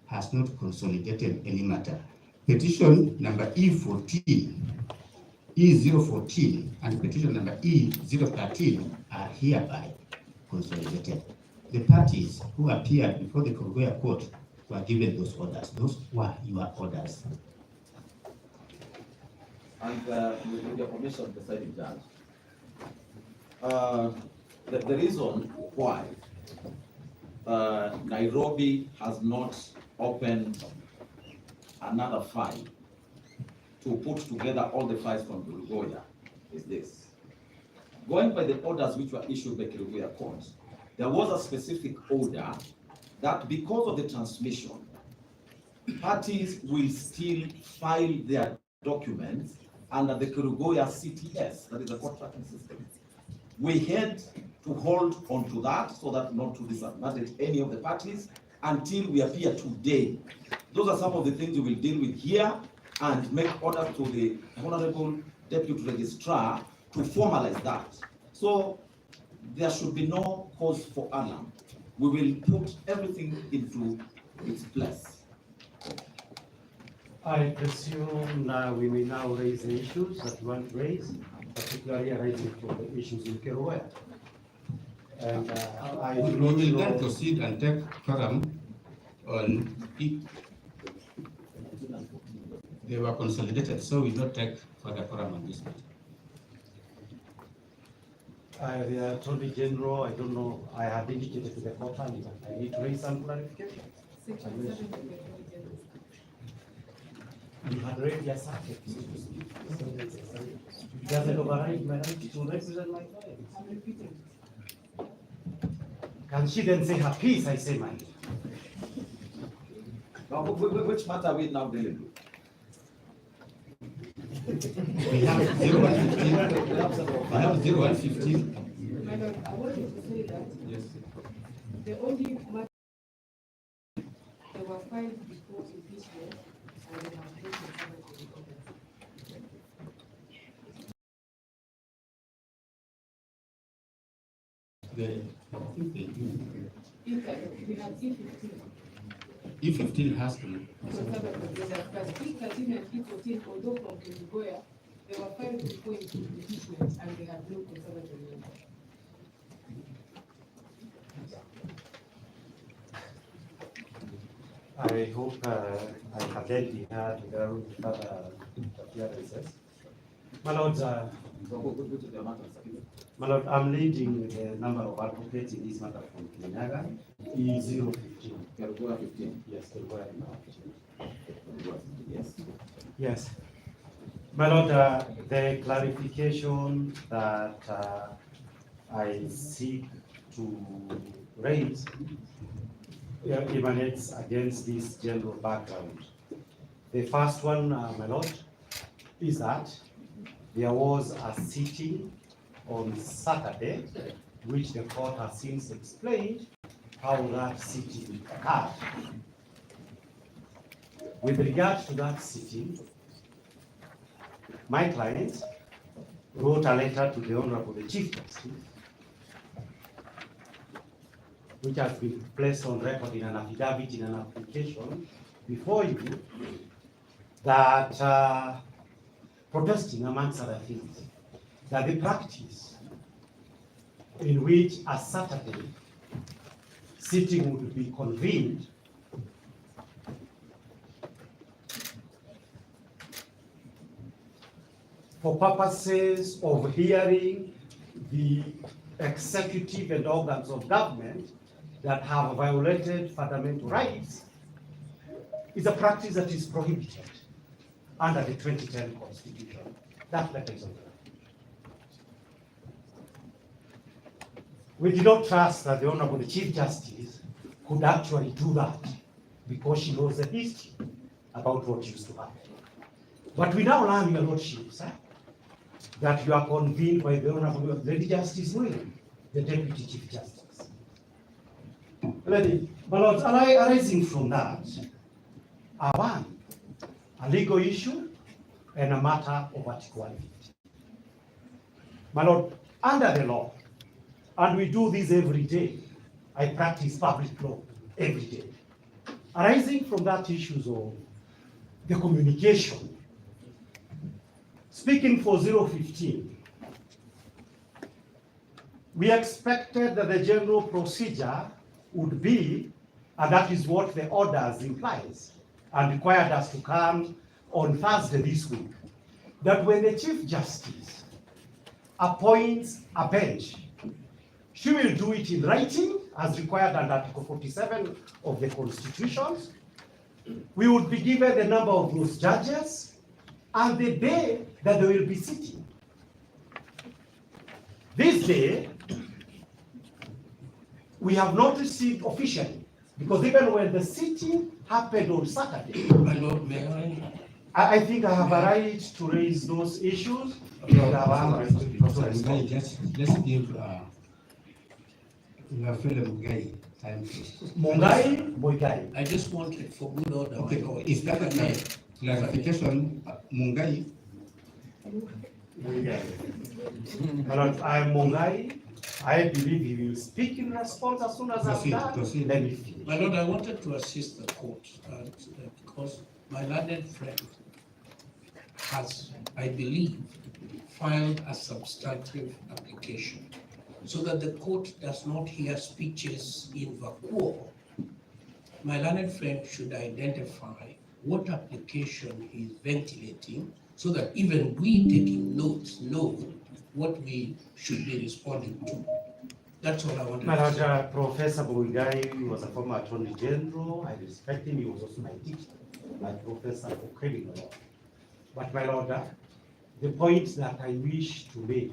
has not consolidated any matter. Petition number E014 and petition number E013 are hereby consolidated. The parties who appeared before the Kerugoya court were given those orders. Those were your orders. And with your permission, Presiding Judge, the reason why Nairobi has not opened another file to put together all the files from Kerugoya is this. Going by the orders which were issued by Kerugoya court, there was a specific order that because of the transmission, parties will still file their documents under the Kerugoya CTS, that is the court tracking system. We had to hold on to that so that not to disadvantage any of the parties until we appear today. Those are some of the things we will deal with here and make orders to the Honorable Deputy Registrar to formalize that. So there should be no cause for alarm. We will put everything into its place. I presume we may now raise the issues that we want to raise, particularly arising from the issues in Kerugoya. And I do we not will know. then proceed and take forum on if they were consolidated, so we will not take further forum on this matter. The Attorney General, I don't know, I have indicated to the court and I need to raise some clarification. You had already asserted. It doesn't override my right to represent my client. Can she then say her piece? I say mine. Now, which matter are we now dealing with? We have 0115. We have 0115. My Lord, I wanted to say that Yes. the only matter they were filed before impeachment and they have been considered to be open. I think they do. We have E15. E15 has to be. But E13 and E14, although from Kerugoya, they were filed before impeachment and they have no conservative member. I hope I have already had further appearances. My Lord, my Lord, I'm leading the number of advocates in this matter from Kenyaga, E015. Kerugoya 15. Yes, Kerugoya 15. Yes. Yes. My Lord, the clarification that I seek to raise emanates against this general background. The first one, my Lord, is that there was a sitting on Saturday, which the court has since explained how that sitting occurred. With regard to that sitting, my client wrote a letter to the Honorable the Chief Justice, which has been placed on record in an affidavit in an application before you, that protesting, amongst other things, that the practice in which a Saturday sitting would be convened for purposes of hearing the executive and organs of government that have violated fundamental rights is a practice that is prohibited under the 2010 Constitution. That letter is on the record. We do not trust that the Honorable the Chief Justice could actually do that because she knows the history about what used to happen. But we now learn, Your Lordship, sir, that you are convened by the Honorable Lady Justice Rulling, the Deputy Chief Justice. Lady, my Lord, arising from that are one, a legal issue and a matter of Article 150. My Lord, under the law, and we do this every day, I practice public law every day. Arising from that issues of the communication, speaking for 015, we expected that the general procedure would be, and that is what the orders implies, and required us to come on Thursday this week, that when the Chief Justice appoints a bench, she will do it in writing as required under Article 47 of the Constitution. We would be given the number of those judges and the day that they will be sitting. This day, we have not received officially, because even when the sitting happened on Saturday, I think I have a right to raise those issues. Let's give your fellow Mungai time. Mungai. I just wanted for good order. Okay, is that a clarification? Mungai. I'm Mungai, I believe he will speak in response as soon as I'm done. Let me finish. My Lord, I wanted to assist the court because my learned friend has, I believe, filed a substantive application so that the court does not hear speeches in vacuo. My learned friend should identify what application he is ventilating so that even we taking notes know what we should be responding to. That's all I wanted to say. Professor Boigai was a former Attorney General. I respect him. He was also my teacher, my professor for criminal law. But my Lord, the point that I wish to make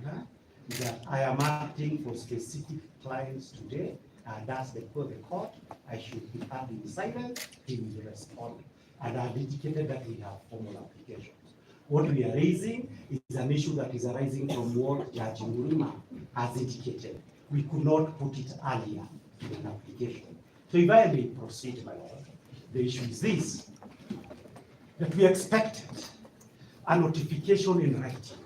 is that I am acting for specific clients today, and as before the court, I should be having silence. He will respond. And I've indicated that we have formal applications. What we are raising is an issue that is arising from what Judge Murima has indicated. We could not put it earlier in an application. So if I may proceed, my Lord, the issue is this, that we expected a notification in writing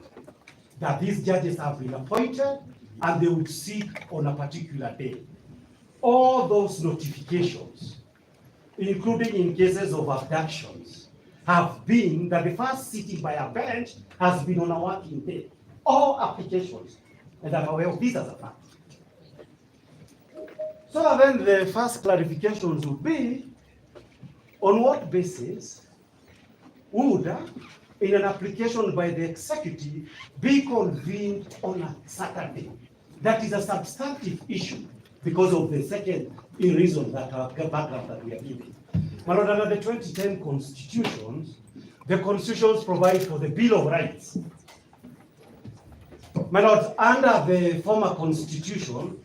that these judges have been appointed and they would sit on a particular day. All those notifications, including in cases of abductions, have been that the first sitting by a bench has been on a working day. All applications, and I'm aware of this as a fact. So then the first clarifications would be, on what basis would, in an application by the executive, be convened on a Saturday? That is a substantive issue because of the second reason that our background that we are giving. My Lord, under the 2010 constitutions, the constitutions provide for the Bill of Rights. My Lord, under the former constitution,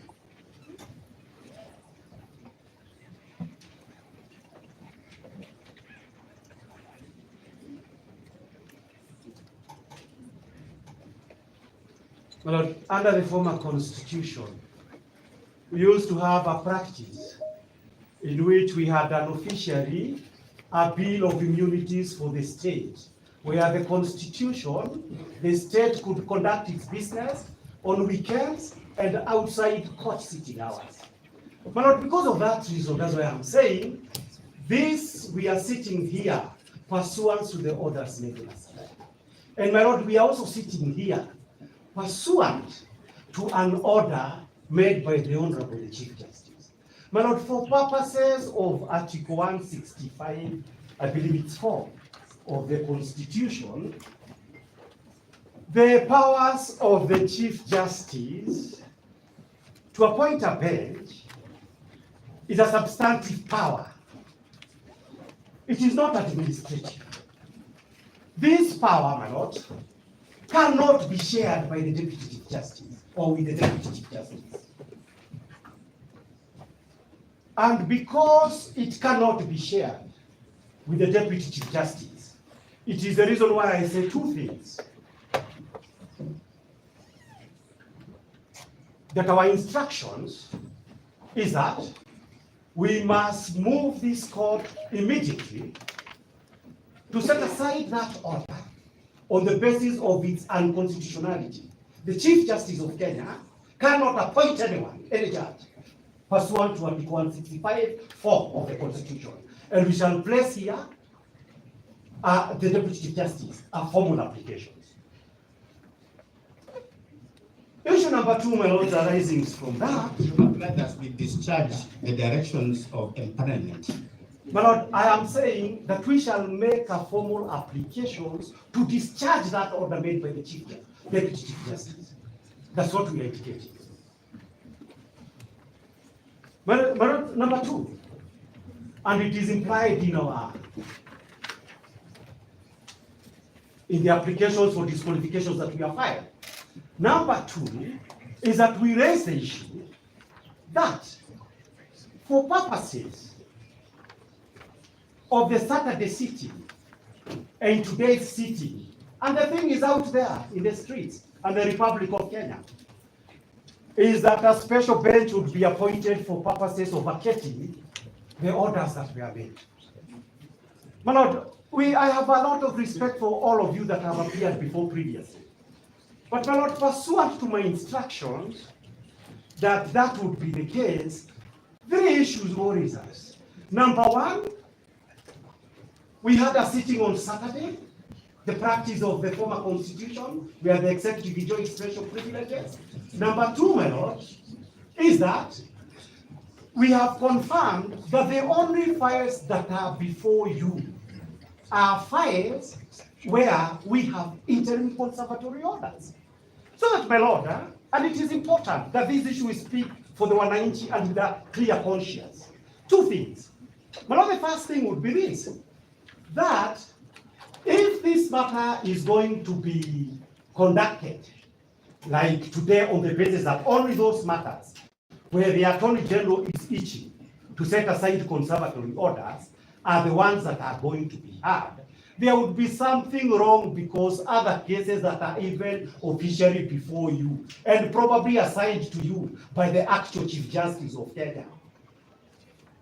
under the former constitution, we used to have a practice in which we had an officially a bill of immunities for the state, where the constitution, the state could conduct its business on weekends and outside court sitting hours. But because of that reason, that's why I'm saying this, we are sitting here pursuant to the orders made in us. And my Lord, we are also sitting here pursuant to an order made by the Honorable Chief Justice. My Lord, for purposes of Article 165, I believe it's 4 of the Constitution, the powers of the Chief Justice to appoint a bench is a substantive power. It is not administrative. This power, my Lord, cannot be shared by the Deputy Chief Justice or with the Deputy Chief Justice. And because it cannot be shared with the Deputy Chief Justice, it is the reason why I say two things. That our instructions is that we must move this court immediately to set aside that order on the basis of its unconstitutionality. The Chief Justice of Kenya cannot appoint anyone, any judge, pursuant to Article 165(4) of the Constitution. And we shall place here the Deputy Chief Justice a formal applications. Issue number 2, my Lord, arising from that. Let us be discharged the directions of empanelment. My Lord, I am saying that we shall make a formal applications to discharge that order made by the Deputy Chief Justice. That's what we are indicating. My Lord, number 2, and it is implied in the applications for disqualifications that we have filed. Number 2 is that we raise the issue that for purposes of the Saturday sitting and today's sitting, and the thing is out there in the streets and the Republic of Kenya, is that a special bench would be appointed for purposes of vacating the orders that were made. My Lord, I have a lot of respect for all of you that have appeared before previously. But my Lord, pursuant to my instructions, that that would be the case, 3 issues worries us. Number one, we had a sitting on Saturday, the practice of the former constitution, where the executive enjoys special privileges. Number 2, my lord, is that we have confirmed that the only files that are before you are files where we have interim conservatory orders. So that, my lord, and it is important that these issues speak for the wananchi and with a clear conscience. 2 things. My lord, the first thing would be this, that if this matter is going to be conducted like today on the basis that only those matters where the Attorney General is itching to set aside conservatory orders are the ones that are going to be heard, there would be something wrong because other cases that are even officially before you and probably assigned to you by the actual Chief Justice of Kenya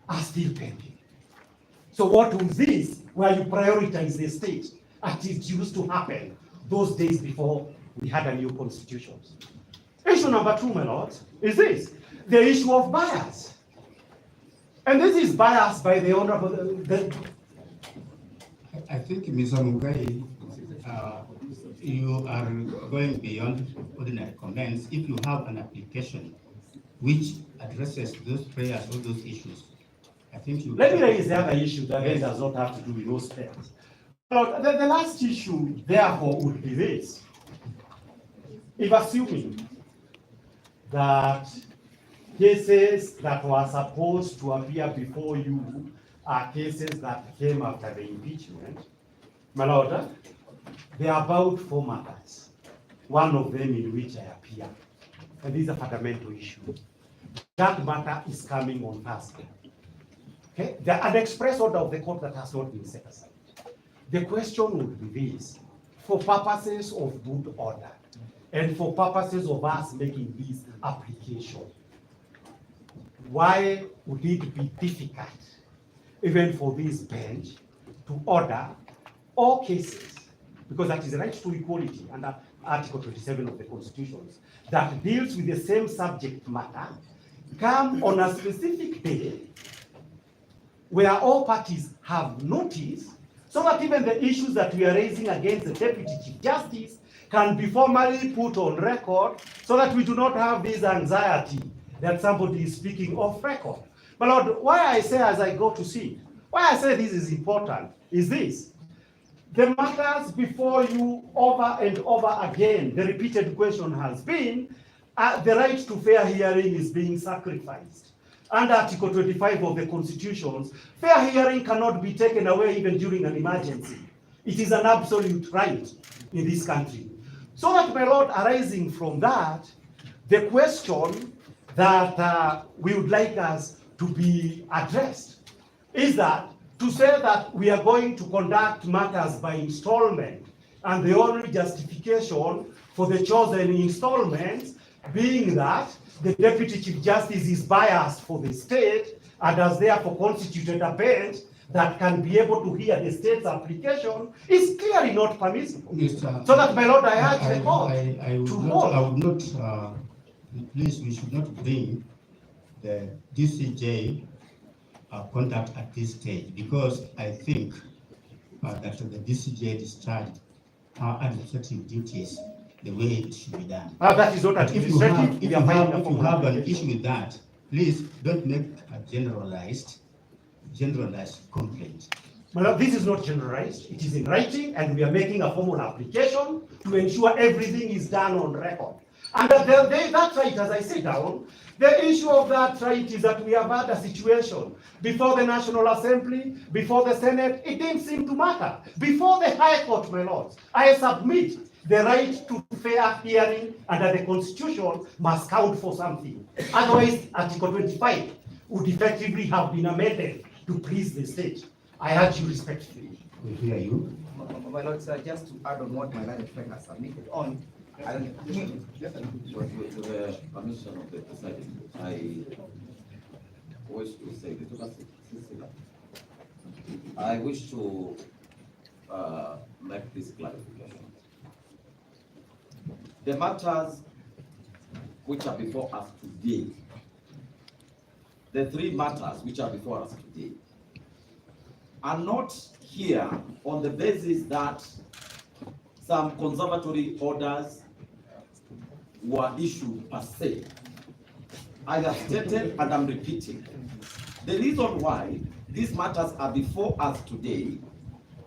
are still pending. So what was this where you prioritize the state as it used to happen those days before we had a new constitution? Issue number 2, my lord, is this, the issue of bias. And this is bias by the honorable, I think, Mr. Mugai, you are going beyond ordinary comments. If you have an application which addresses those prayers or those issues, I think you... Let me raise the other issue that again does not have to do with those prayers. But the last issue, therefore, would be this. If assuming that cases that were supposed to appear before you are cases that came after the impeachment, my lord, there are about 4 matters, one of them in which I appear, and this is a fundamental issue. That matter is coming on Thursday. Okay? An express order of the court that has not been set aside. The question would be this, for purposes of good order, and for purposes of us making this application, why would it be difficult, even for this bench, to order all cases, because that is the right to equality under Article 27 of the Constitution, that deals with the same subject matter, come on a specific day where all parties have notice, so that even the issues that we are raising against the Deputy Chief Justice can be formally put on record, so that we do not have this anxiety that somebody is speaking off record. But Lord, why I say as I go to see, why I say this is important is this. The matters before you over and over again, the repeated question has been, the right to fair hearing is being sacrificed. Under Article 25 of the Constitution, fair hearing cannot be taken away even during an emergency. It is an absolute right in this country. So that, my Lord, arising from that, the question that we would like us to be addressed is that to say that we are going to conduct matters by installment, and the only justification for the chosen installments being that the Deputy Chief Justice is biased for the state and has therefore constituted a bench that can be able to hear the state's application, is clearly not permissible. So that, my Lord, I urge the court I would not, please, we should not bring the DCJ contact at this stage, because I think that the DCJ discharged our administrative duties the way it should be done. That is not administrative. If you have an issue with that, please don't make a generalized complaint. Well, this is not generalized. It is in writing, and we are making a formal application to ensure everything is done on record. And that right, as I sit down, the issue of that right is that we have had a situation before the National Assembly, before the Senate, it didn't seem to matter. Before the High Court, my lords, I submit the right to fair hearing under the Constitution must count for something. Otherwise, Article 25 would effectively have been amended to please the state. I urge you respectfully. We hear you. My lord, sir, just to add on what my learned friend has submitted on, with the permission of the presiding, I wish to say this. I wish to make this clarification. The matters which are before us today, the three matters which are before us today, are not here on the basis that some conservatory orders were issued per se. I have stated and I'm repeating. The reason why these matters are before us today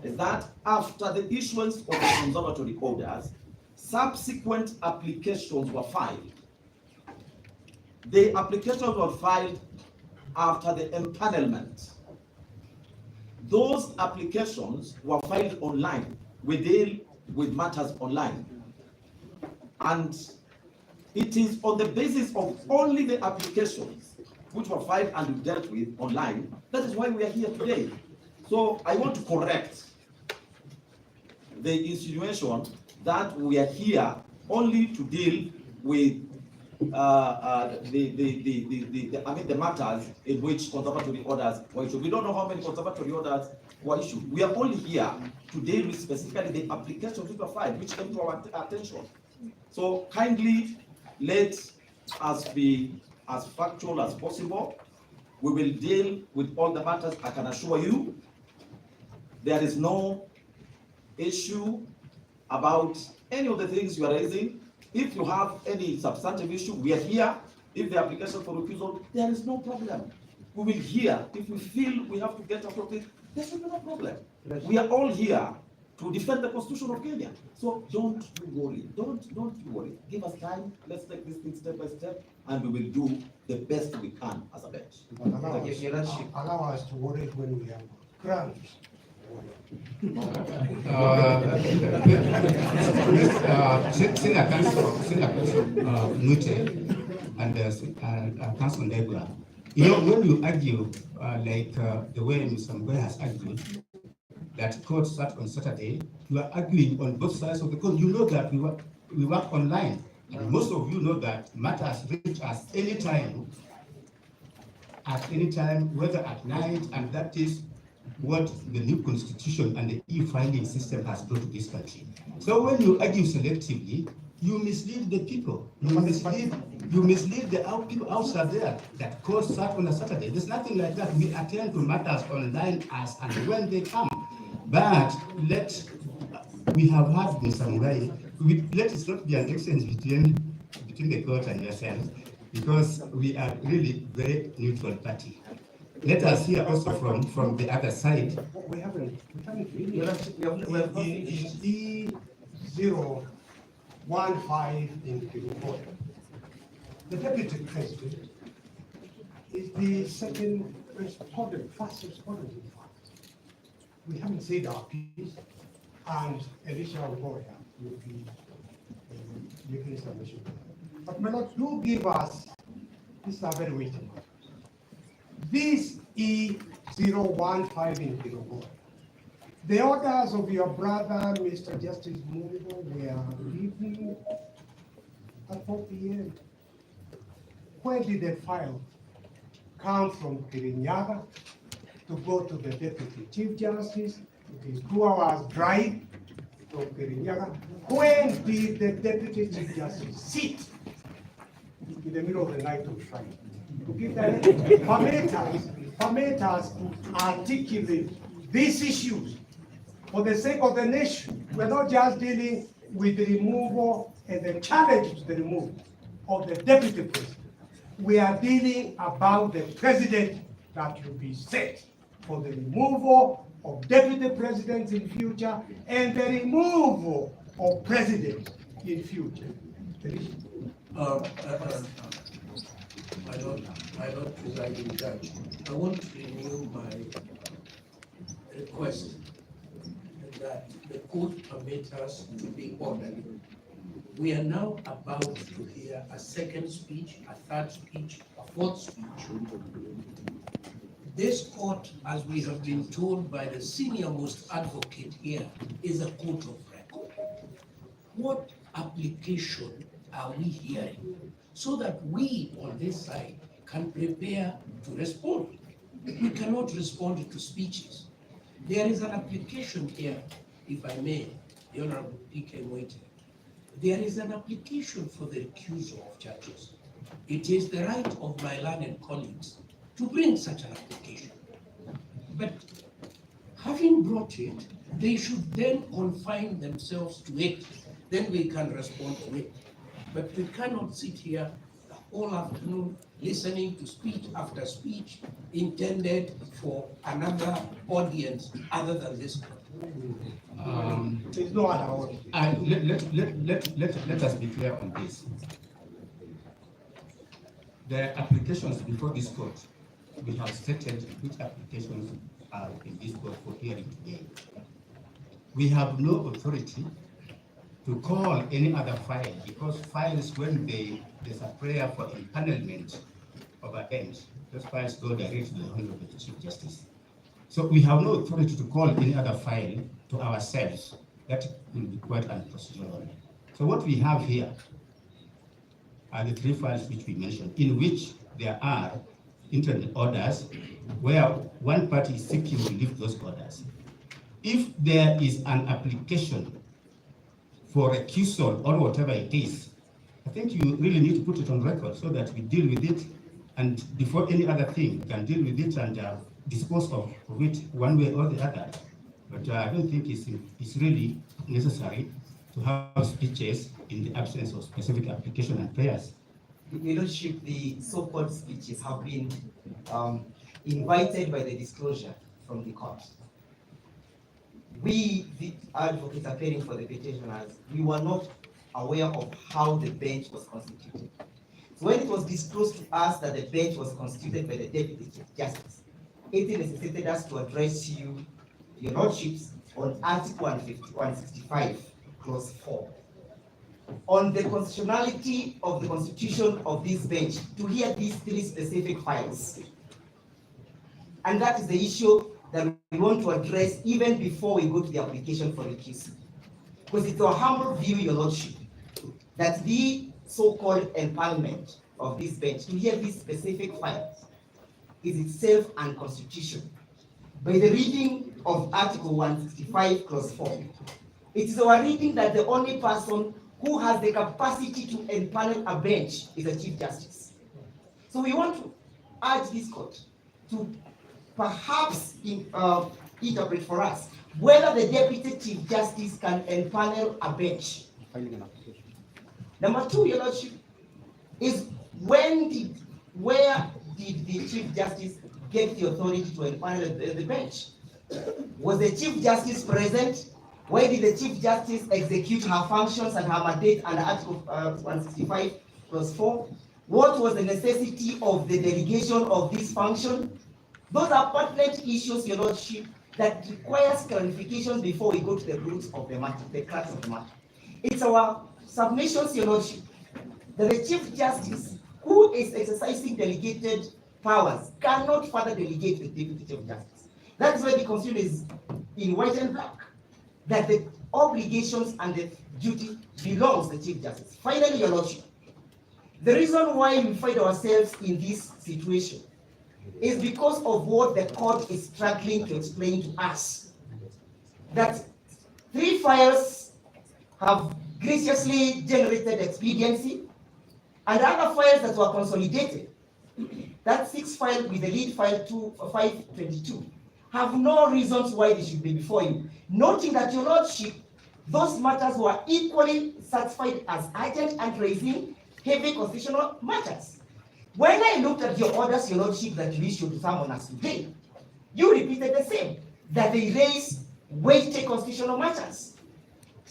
is that after the issuance of the conservatory orders, subsequent applications were filed. The applications were filed after the empanelment. Those applications were filed online. We deal with matters online. And it is on the basis of only the applications which were filed and dealt with online. That is why we are here today. So I want to correct the insinuation that we are here only to deal with the matters in which conservatory orders were issued. We don't know how many conservatory orders were issued. We are only here to deal with specifically the applications which were filed, which came to our attention. So kindly let us be as factual as possible. We will deal with all the matters. I can assure you there is no issue about any of the things you are raising. If you have any substantive issue, we are here. If the application for recusal, there is no problem. We will hear. If we feel we have to get appropriate, there should be no problem. We are all here to defend the Constitution of Kenya. So don't you worry. Don't you worry. Give us time. Let's take this thing step by step, and we will do the best we can as a bench. Allow us to worry when we have grounds. Senior Counsel Nute and Counsel Nebra, when you argue the way Mr. Mgoy has argued, that court sat on Saturday, you are arguing on both sides of the court. You know that we work online, and most of you know that matters reach us anytime, whether at night, and that is what the new constitution and the e-filing system has brought to this country. So when you argue selectively, you mislead the people. You mislead the people outside there that court sat on a Saturday. There's nothing like that. We attend to matters online as and when they come. But we have had Mr. Murai. Let it not be an exchange between the court and yourselves, because we are really very neutral party. Let us hear also from the other side. We haven't really. In E015 in Kirukoya, the deputy president is the second respondent, first respondent in fact. We haven't said our piece, and Elisha Ogoya will be making submission. But my lord, do give us, this is a very weighty matter. This E015 in Kirukoya, the orders of your brother, Mr. Justice Mungo, were given at 4 p.m. Where did the file come from Kirinyaga to go to the Deputy Chief Justice? It is 2 hours drive from Kirinyaga. When did the Deputy Chief Justice sit in the middle of the night on Friday to give permit us to articulate these issues for the sake of the nation? We're not just dealing with the removal and the challenge to the removal of the deputy president. We are dealing about the president that will be set for the removal of deputy presidents in future and the removal of presidents in future. I don't presiding judge. I want to renew my request that the court permit us to be orderly. We are now about to hear a second speech, a third speech, a fourth speech. This court, as we have been told by the senior most advocate here, is a court of record. What application are we hearing so that we on this side can prepare to respond? We cannot respond to speeches. There is an application here, if I may, the Honorable P.K. Mwite, there is an application for the recusal of judges. It is the right of my learned colleagues to bring such an application. But having brought it, they should then confine themselves to it. Then we can respond to it. But we cannot sit here the whole afternoon listening to speech after speech intended for another audience other than this. There's no other audience. Let us be clear on this. The applications before this court, we have stated which applications are in this court for hearing today. We have no authority to call any other file, because files, when there's a prayer for empanelment of a bench, those files go directly to the Honorable Chief Justice. So we have no authority to call any other file to ourselves. That will be quite unprocedural. So what we have here are the 3 files which we mentioned, in which there are interim orders where one party is seeking to lift those orders. If there is an application for recusal or whatever it is, I think you really need to put it on record so that we deal with it, and before any other thing, we can deal with it and dispose of it one way or the other. But I don't think it's really necessary to have speeches in the absence of specific application and prayers. Your Lordship, the so-called speeches have been invited by the disclosure from the court. We, the advocates appearing for the petitioners, we were not aware of how the bench was constituted. So when it was disclosed to us that the bench was constituted by the Deputy Chief Justice, it necessitated us to address you, Your Lordships, on Article 165, Clause 4, on the constitutionality of the constitution of this bench to hear these 3 specific files. And that is the issue that we want to address even before we go to the application for recusal. Because it's our humble view, Your Lordship, that the so-called empowerment of this bench to hear these specific files is itself unconstitutional. By the reading of Article 165, Clause 4, it is our reading that the only person who has the capacity to empanel a bench is a Chief Justice. So we want to urge this court to perhaps interpret for us whether the Deputy Chief Justice can empanel a bench. Number 2, Your Lordship, is where did the Chief Justice get the authority to empanel the bench? Was the Chief Justice present? Why did the Chief Justice execute her functions and her mandate under Article 165, Clause 4? What was the necessity of the delegation of this function? Those are pertinent issues, Your Lordship, that requires clarifications before we go to the roots of the matter, the crux of the matter. It's our submissions, Your Lordship, that the Chief Justice, who is exercising delegated powers, cannot further delegate the Deputy Chief Justice. That is why the Constitution is in white and black, that the obligations and the duty belongs to the Chief Justice. Finally, Your Lordship, the reason why we find ourselves in this situation is because of what the court is struggling to explain to us. That 3 files have graciously generated expediency, and other files that were consolidated, that 6 files with the lead file 522, have no reasons why they should be before you. Noting that, Your Lordship, those matters were equally satisfied as urgent and raising heavy constitutional matters. When I looked at your orders, Your Lordship, that you issued to someone as today, you repeated the same, that they raise weighty constitutional matters.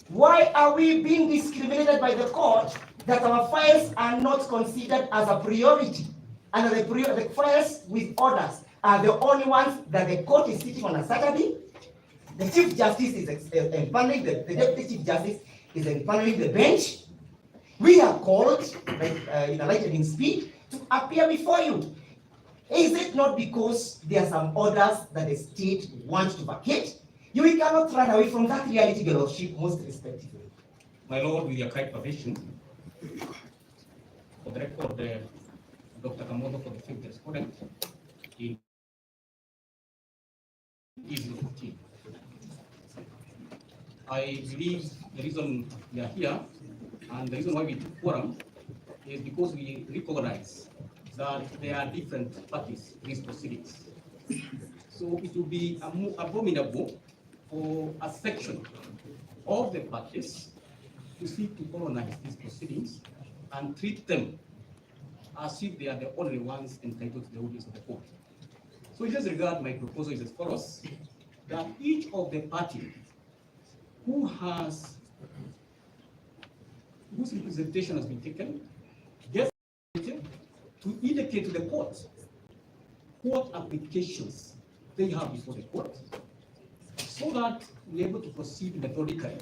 Why are we being discriminated by the court that our files are not considered as a priority? And the files with orders are the only ones that the court is sitting on a Saturday? The Chief Justice is empaneling, the Deputy Chief Justice is empaneling the bench. We are called, in a lightning speed, to appear before you. Is it not because there are some orders that the state wants to vacate? You cannot run away from that reality, Your Lordship, most respectively. My Lord, with your kind permission, for the record, Dr. Kamodo for the 5th respondent in E015. I believe the reason we are here And the reason why we took quorum is because we recognize that there are different parties in these proceedings. So it will be abominable for a section of the parties to seek to colonize these proceedings and treat them as if they are the only ones entitled to the audience of the court. So in this regard, my proposal is as follows, that each of the parties whose representation has been taken gets to indicate to the court what applications they have before the court, so that we're able to proceed methodically.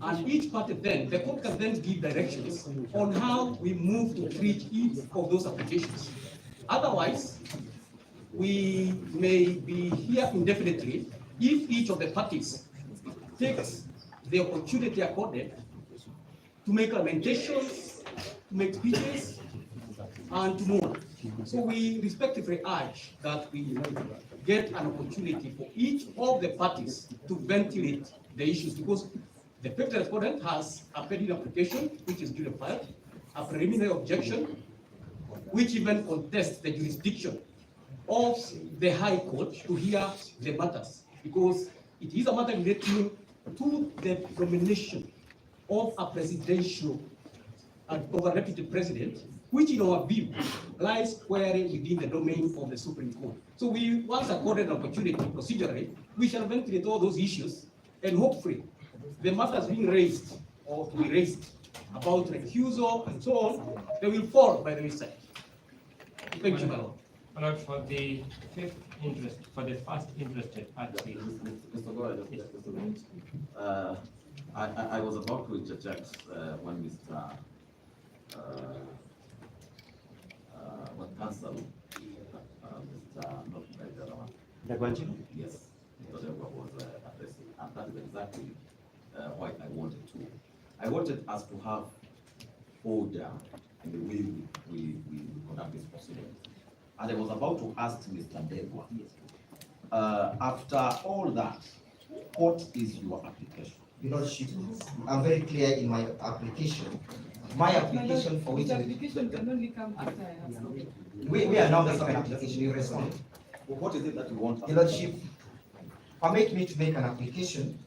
And each party then, the court can then give directions on how we move to treat each of those applications. Otherwise, we may be here indefinitely if each of the parties takes the opportunity accorded to make lamentations, to make speeches, and to move. So we respectfully urge that we get an opportunity for each of the parties to ventilate the issues, because the fifth respondent has a pending application, which is duly filed, a preliminary objection, which even contests the jurisdiction of the High Court to hear the matters, because it is a matter relating to the nomination of a presidential and of a deputy president, which in our view lies squarely within the domain of the Supreme Court. So we once accorded an opportunity procedurally, we shall ventilate all those issues, and hopefully the matters being raised or to be raised about recusal and so on, they will fall by the wayside. Thank you, my Lord. My Lord, for the fifth interest, for the first interested party. Mr. Goya, I was about to interject when Mr. Counsel, Mr. Yes, Mr. was addressing, and that is exactly what I wanted to. I wanted us to have order in the way we conduct this proceeding. And I was about to ask Mr. Degwa, after all that, what is your application? Your Lordship, I'm very clear in my application. My application for which application can only come after I have spoken. we are now making an application, you respond. Well, what is it that you want? Your Lordship, permit me to make an application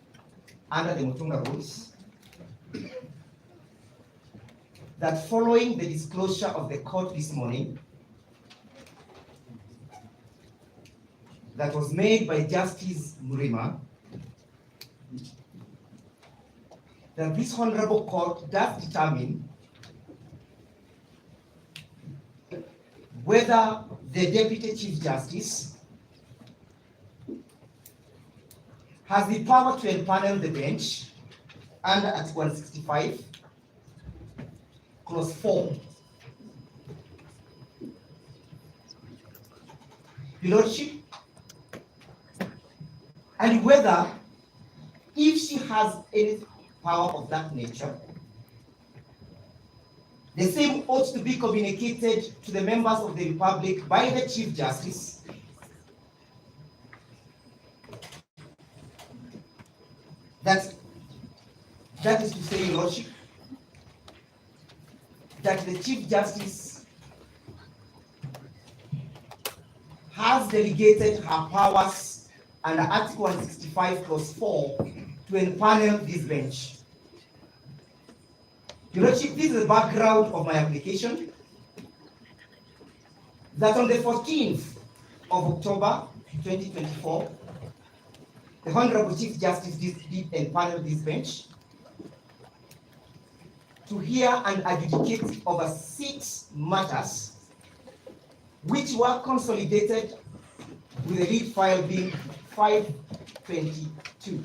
under the Mutunga rules that following the disclosure of the court this morning that was made by Justice Murima, that this honorable court does determine whether the Deputy Chief Justice has the power to empanel the bench under Article 165, Clause 4. Your Lordship, and whether, if she has any power of that nature, the same ought to be communicated to the members of the Republic by the Chief Justice, that is to say, Your Lordship, that the Chief Justice has delegated her powers under Article 165, Clause 4 to empanel this bench. Your Lordship, this is the background of my application. That on the 14th of October 2024, the Honorable Chief Justice did empanel this bench to hear and adjudicate over 6 matters, which were consolidated with the lead file being 522.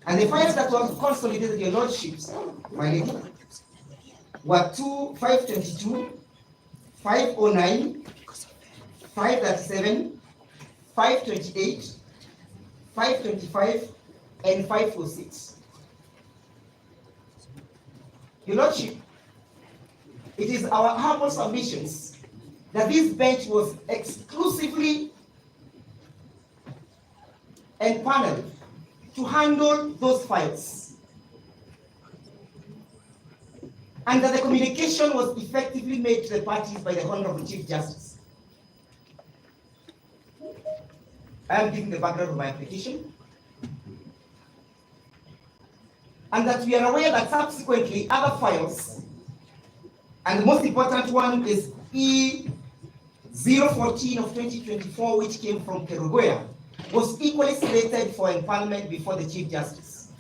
And the files that were consolidated, Your Lordships, my lady, were 522, 509, 537, 528, 525, and 546. Your Lordship, it is our humble submissions that this bench was exclusively empaneled to handle those files, and that the communication was effectively made to the parties by the Honorable Chief Justice. I am giving the background of my application, and that we are aware that subsequently other files, and the most important one is E014 of 2024, which came from Kerugoya, was equally slated for empanelment before the Chief Justice.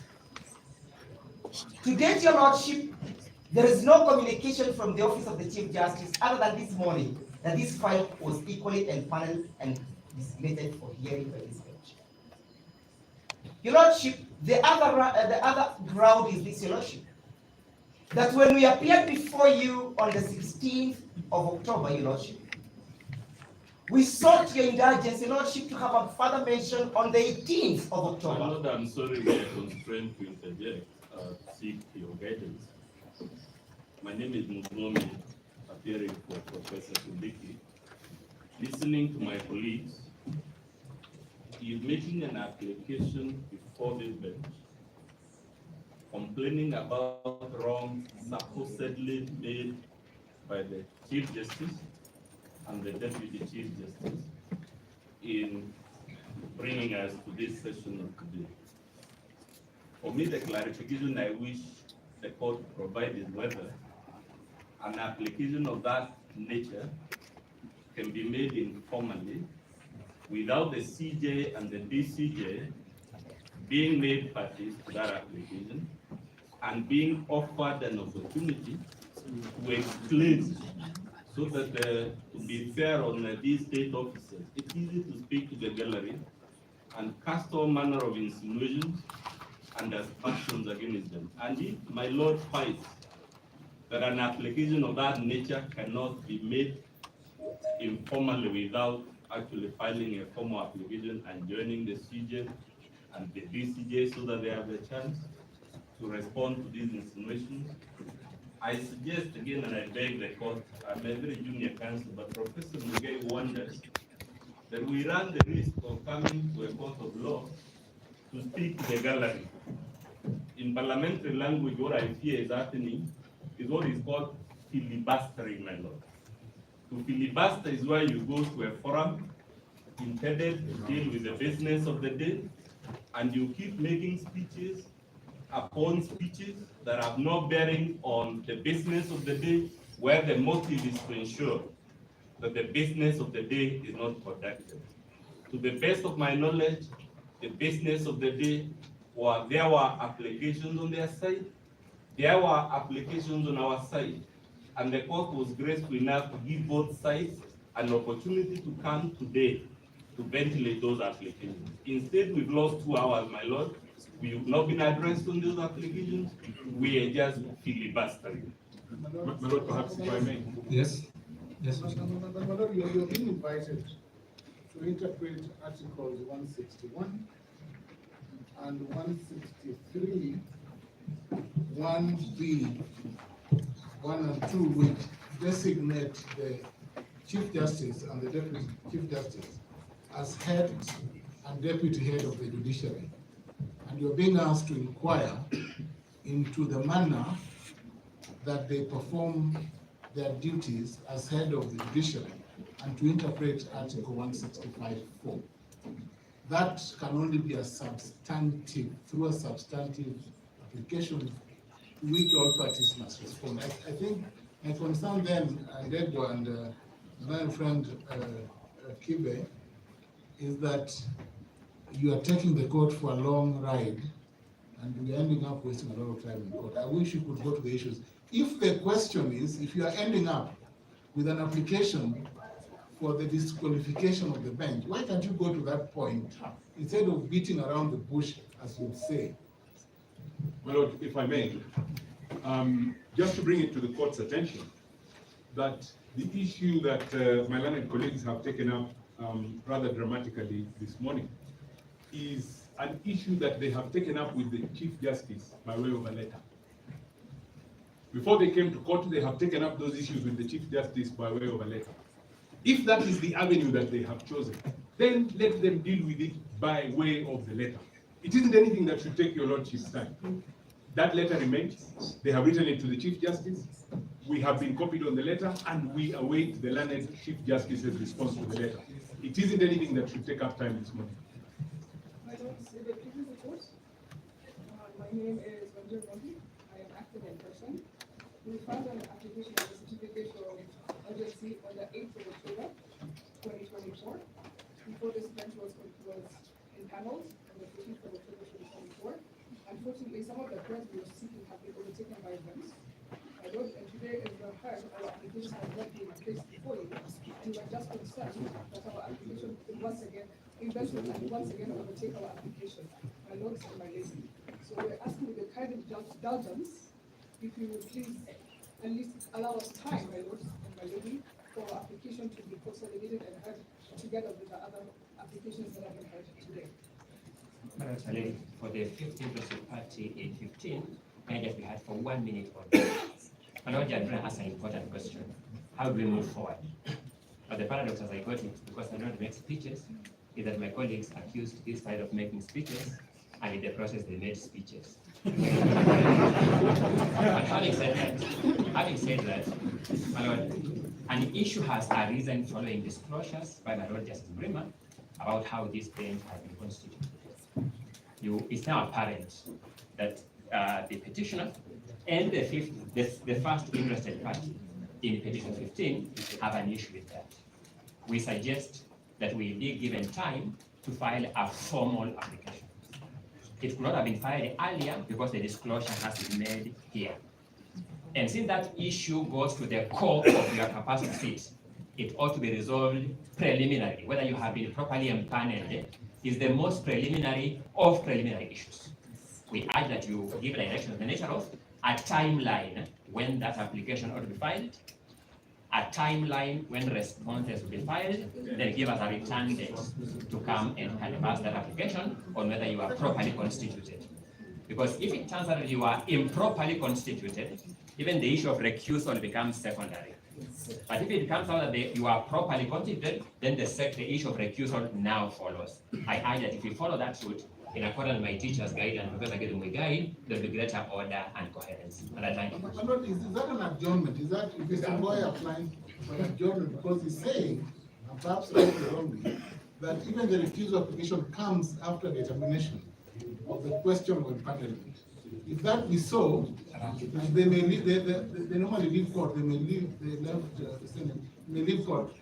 To date, Your Lordship, there is no communication from the Office of the Chief Justice other than this morning that this file was equally empaneled and designated for hearing by this bench. Your Lordship, the other ground is this, Your Lordship, that when we appeared before you on the 16th of October, Your Lordship, we sought your indulgence, Your Lordship, to have a further mention on the 18th of October. My Lord, I'm sorry we are constrained to interject, seek your guidance. My name is Muzomi, appearing for Professor Kubiki. Listening to my colleagues, he is making an application before this bench, complaining about wrongs supposedly made by the Chief Justice and the Deputy Chief Justice in bringing us to this session of today. For me, the clarification I wish the court to provide is whether an application of that nature can be made informally without the CJ and the DCJ being made parties to that application and being offered an opportunity to explain, so that to be fair on these state officers, it's easy to speak to the gallery and cast all manner of insinuations and aspersions against them. And if my Lord finds that an application of that nature cannot be made informally without actually filing a formal application and joining the CJ and the DCJ so that they have a chance to respond to these insinuations, I suggest again, and I beg the court, I'm a very junior counsel, but Professor Mugai wonders that we run the risk of coming to a court of law to speak to the gallery. In parliamentary language, what I fear is happening is what is called filibustering, my lord. To filibuster is where you go to a forum intended to deal with the business of the day, and you keep making speeches upon speeches that have no bearing on the business of the day, where the motive is to ensure that the business of the day is not conducted. To the best of my knowledge, the business of the day, there were applications on their side, there were applications on our side, and the court was graceful enough to give both sides an opportunity to come today to ventilate those applications. Instead, we've lost 2 hours, my lord. We have not been addressed on those applications. We are just filibustering. My lord, perhaps if I may. Yes. Yes. My lord, you're being invited to interpret Articles 161 and 163, 1B, 1 and 2, which designate the Chief Justice and the Deputy Chief Justice as head and deputy head of the judiciary. And you're being asked to inquire into the manner that they perform their duties as head of the judiciary and to interpret Article 165(4). That can only be a substantive, through a substantive application to which all parties must respond. I think my concern then, Dedo and my friend Kibe, is that you are taking the court for a long ride and we're ending up wasting a lot of time in court. I wish you could go to the issues. If the question is, if you are ending up with an application for the disqualification of the bench, why can't you go to that point instead of beating around the bush, as you say? My lord, if I may, just to bring it to the court's attention, that the issue that my learned colleagues have taken up rather dramatically this morning is an issue that they have taken up with the Chief Justice by way of a letter. Before they came to court, they have taken up those issues with the Chief Justice by way of a letter. If that is the avenue that they have chosen, then let them deal with it by way of the letter. It isn't anything that should take your lordship's time. That letter remains. They have written it to the Chief Justice. We have been copied on the letter, and we await the learned Chief Justice's response to the letter. It isn't anything that should take up time this morning. My name is Vanjir Mondi. I am acting in person. We filed an application for a certificate of urgency on the 8th of October, 2024. Before this bench was impaneled on the 15th of October, 2024. Unfortunately, some of the points we were seeking have been overtaken by events. And today, as we have heard, our application has not been placed before you. And we are just concerned that our application will once again overtake our application, my lords and my lady. So we're asking with the kind of indulgence, if you would please at least allow us time, my lords and my lady, for our application to be consolidated and heard together with the other applications that have been heard today. Madam, for the 5th interested party in 15, I just be heard for 1 minute only. My Lord Judge asked an important question. How do we move forward? But the paradox as I got it, because I don't make speeches, is that my colleagues accused this side of making speeches, and in the process they made speeches. But having said that, my Lord, an issue has arisen following disclosures by my Lord Justice Bremer about how this bench has been constituted. It's now apparent that the petitioner and the first interested party in petition 15 have an issue with that. We suggest that we be given time to file a formal application. It could not have been filed earlier because the disclosure has been made here. And since that issue goes to the core of your capacity seat, it ought to be resolved preliminarily. Whether you have been properly empaneled is the most preliminary of preliminary issues. We urge that you give direction on the nature of a timeline when that application ought to be filed, a timeline when responses will be filed, then give us a return date to come and pass that application on whether you are properly constituted. Because if it turns out that you are improperly constituted, even the issue of recusal becomes secondary. But if it comes out that you are properly constituted, then the issue of recusal now follows. I urge that if we follow that route, in accordance with my teacher's guide and Professor Gedungwe guide, there will be greater order and coherence. And I thank you. But is that an adjournment? Is that Mr. Boy applying for an adjournment? Because he's saying, and perhaps wrongly, that even the refusal application comes after the termination of the question on panel. If that be so, they may leave, they normally leave court, they may leave, they left the Senate, may leave court.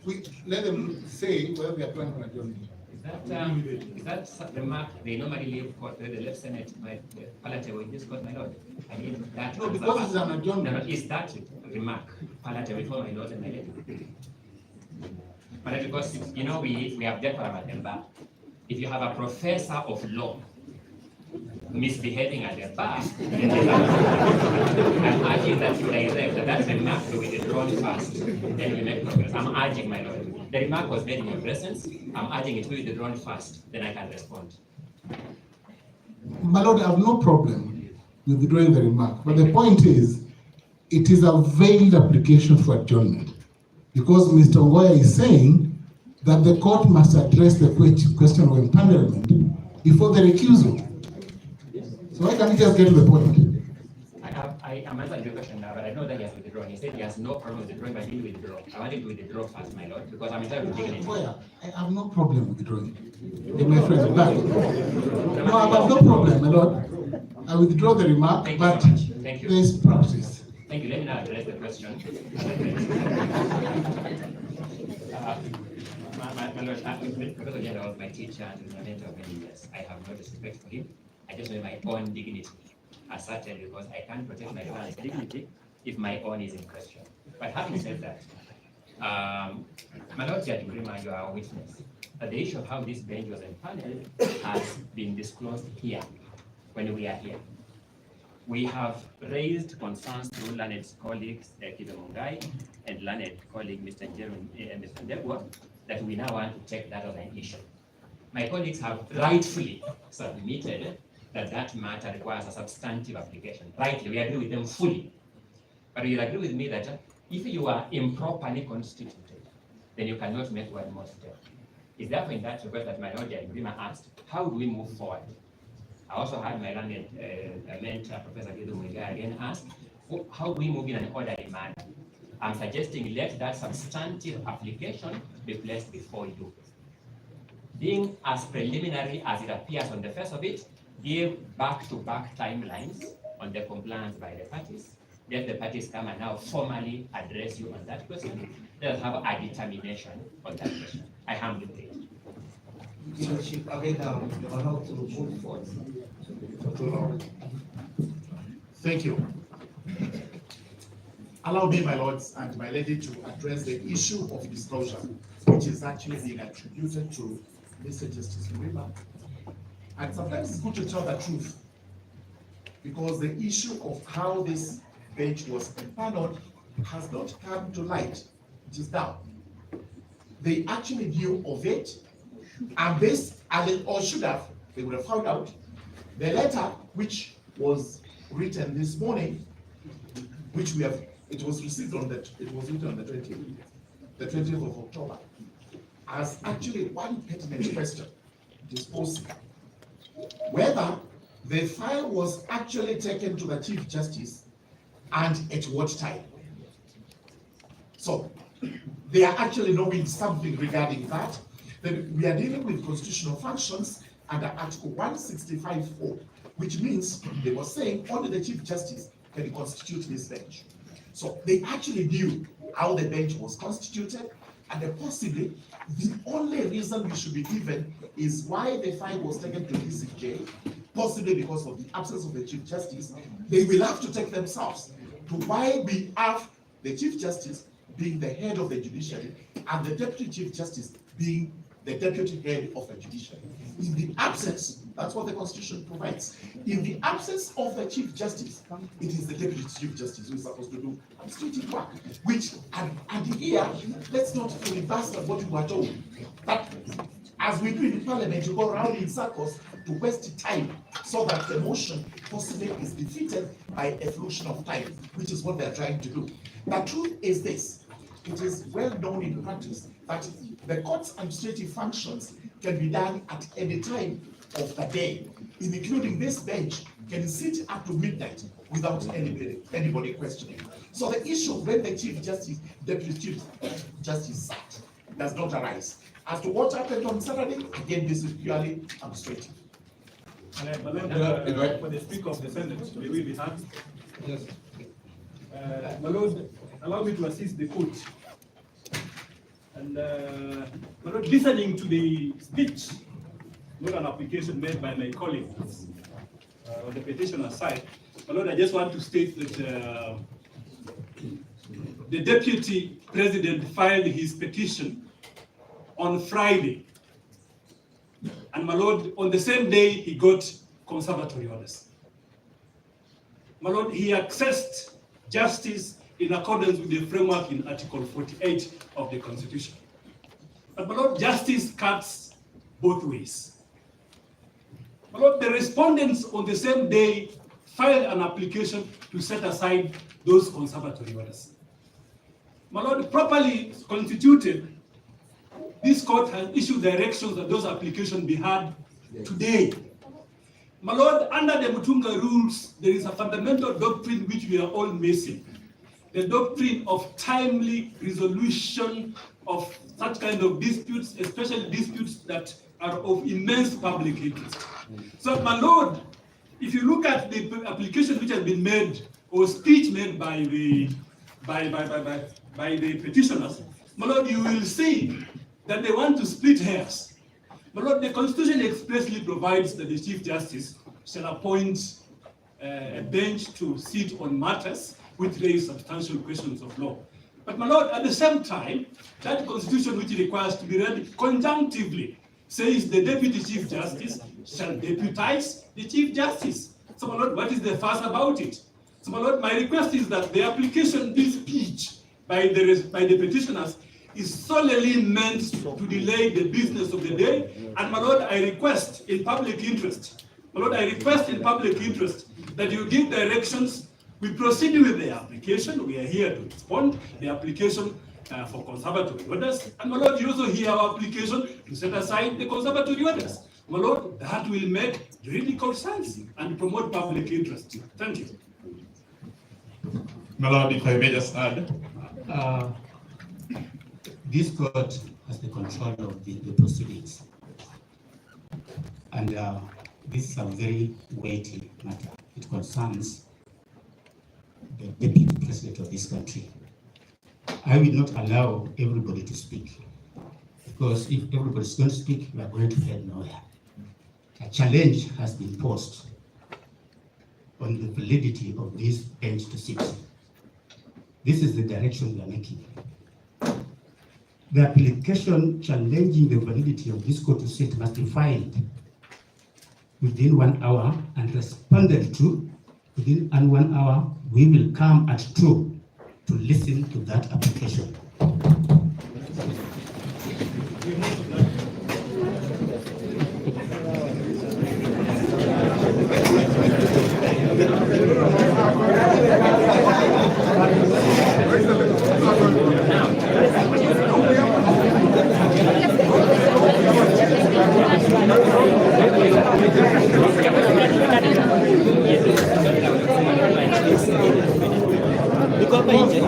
Let them say whether they are applying for an adjournment. Is that remark, they normally leave court, the left Senate, my palatable in this court, my lord? I mean, that. No, because it's an adjournment. No, is that remark palatable for my lord and my lady? But because, you know, we have decorum at the bar. If you have a professor of law misbehaving at the bar, I'm urging that you direct that remark to be withdrawn first, then we make progress. I'm urging, my lord. The remark was made in your presence. I'm urging it to be withdrawn first, then I can respond. My lord, I have no problem with withdrawing the remark, but the point is, it is a veiled application for adjournment, because Mr. Ngoya is saying that the court must address the question of empanelment before the recusal. So why can't you just get to the point? I am answering the question now, but I know that he has withdrawn. He said he has no problem with withdrawing, but he will withdraw. I want him to withdraw first, my lord, because I'm entitled to take it. I have no problem with withdrawing. My friend, back. No, I have no problem, my lord. I withdraw the remark, but Thank you. there is practice. Thank you. Let me now address the question. My lord, because again, I was my teacher and my mentor of many years. I have no respect for him. I just know my own dignity asserted, because I can't protect my father's dignity if my own is in question. But having said that, my lord Judge Bremer, you are a witness that the issue of how this bench was empaneled has been disclosed here when we are here. We have raised concerns through learned colleagues Kido Mungai and learned colleague Mr. Jerome and Mr. Debwa that we now want to take that as an issue. My colleagues have rightfully submitted that matter requires a substantive application. Rightly, we agree with them fully. But you'll agree with me that if you are improperly constituted, then you cannot make one more step. It's therefore in that regard that my lord Judge Bremer asked, how do we move forward? also had my learned mentor, Professor Gidu Muigai, again ask, how do we move in an orderly manner? I'm suggesting let that substantive application be placed before you. Being as preliminary as it appears on the face of it, give back-to-back timelines on the compliance by the parties. Let the parties come and now formally address you on that question. Let us have a determination on that question. I humbly pray. Thank you. Allow me, my lords and my lady, to address the issue of disclosure, which is actually being attributed to Mr. Justice Mrima. And sometimes it's good to tell the truth, because the issue of how this bench was empaneled has not come to light. It is down. They actually knew of it, and this, or should have, they would have found out. The letter, which was written this morning, which we have, it was received on that, it was written on the 20th of October, as actually one pertinent question. It is posed whether the file was actually taken to the Chief Justice and at what time. So they are actually knowing something regarding that. Then we are dealing with constitutional functions under Article 165(4), which means they were saying only the Chief Justice can constitute this bench. So they actually knew how the bench was constituted, and possibly the only reason we should be given is why the file was taken to DCJ, possibly because of the absence of the Chief Justice. They will have to take themselves to why we have the Chief Justice being the head of the judiciary and the Deputy Chief Justice being the deputy head of the judiciary. In the absence, that's what the Constitution provides. In the absence of the Chief Justice, it is the Deputy Chief Justice who is supposed to do administrative work, which, and here, let's not reverse what we were told. That as we do in Parliament, you go around in circles to waste time so that the motion possibly is defeated by a fruition of time, which is what they're trying to do. The truth is this: it is well known in practice that the court's administrative functions can be done at any time of the day, including this bench can sit up to midnight without anybody questioning. So the issue when the Chief Justice, Deputy Chief Justice sat does not arise. As to what happened on Saturday, again, this is purely administrative. For the Speaker of the Senate, may we be heard? Yes. My Lord, allow me to assist the court. And my Lord, listening to the speech, not an application made by my colleagues on the petitioner side, my Lord, I just want to state that the Deputy President filed his petition on Friday. And my Lord, on the same day, he got conservatory orders. My Lord, he accessed justice in accordance with the framework in Article 48 of the Constitution. But my Lord, justice cuts both ways. My Lord, the respondents on the same day filed an application to set aside those conservatory orders. My Lord, properly constituted, this court has issued directions that those applications be heard today. My Lord, under the Mutunga rules, there is a fundamental doctrine which we are all missing. The doctrine of timely resolution of such kind of disputes, especially disputes that are of immense public interest. So, my Lord, if you look at the application which has been made, or speech made by the petitioners, my Lord, you will see that they want to split hairs. My Lord, the Constitution expressly provides that the Chief Justice shall appoint a bench to sit on matters which raise substantial questions of law. But my Lord, at the same time, that Constitution which requires to be read conjunctively says the Deputy Chief Justice shall deputize the Chief Justice. So my Lord, what is the fuss about it? So my Lord, my request is that the application, this speech by the petitioners is solely meant to delay the business of the day. And my Lord, I request in public interest, my Lord, I request in public interest that you give directions. We proceed with the application. We are here to respond the application for conservatory orders. And my Lord, you also hear our application to set aside the conservatory orders. My Lord, that will make juridical sense and promote public interest. Thank you. My Lord, if I may just add, this court has the control of the proceedings. And this is a very weighty matter. It concerns the deputy president of this country. I will not allow everybody to speak, because if everybody is going to speak, we are going to head nowhere. A challenge has been posed on the validity of this bench to sit. This is the direction we are making. The application challenging the validity of this court to sit must be filed within 1 hour and responded to within 1 hour. We will come at 2 to listen to that application. Iko hapa nje.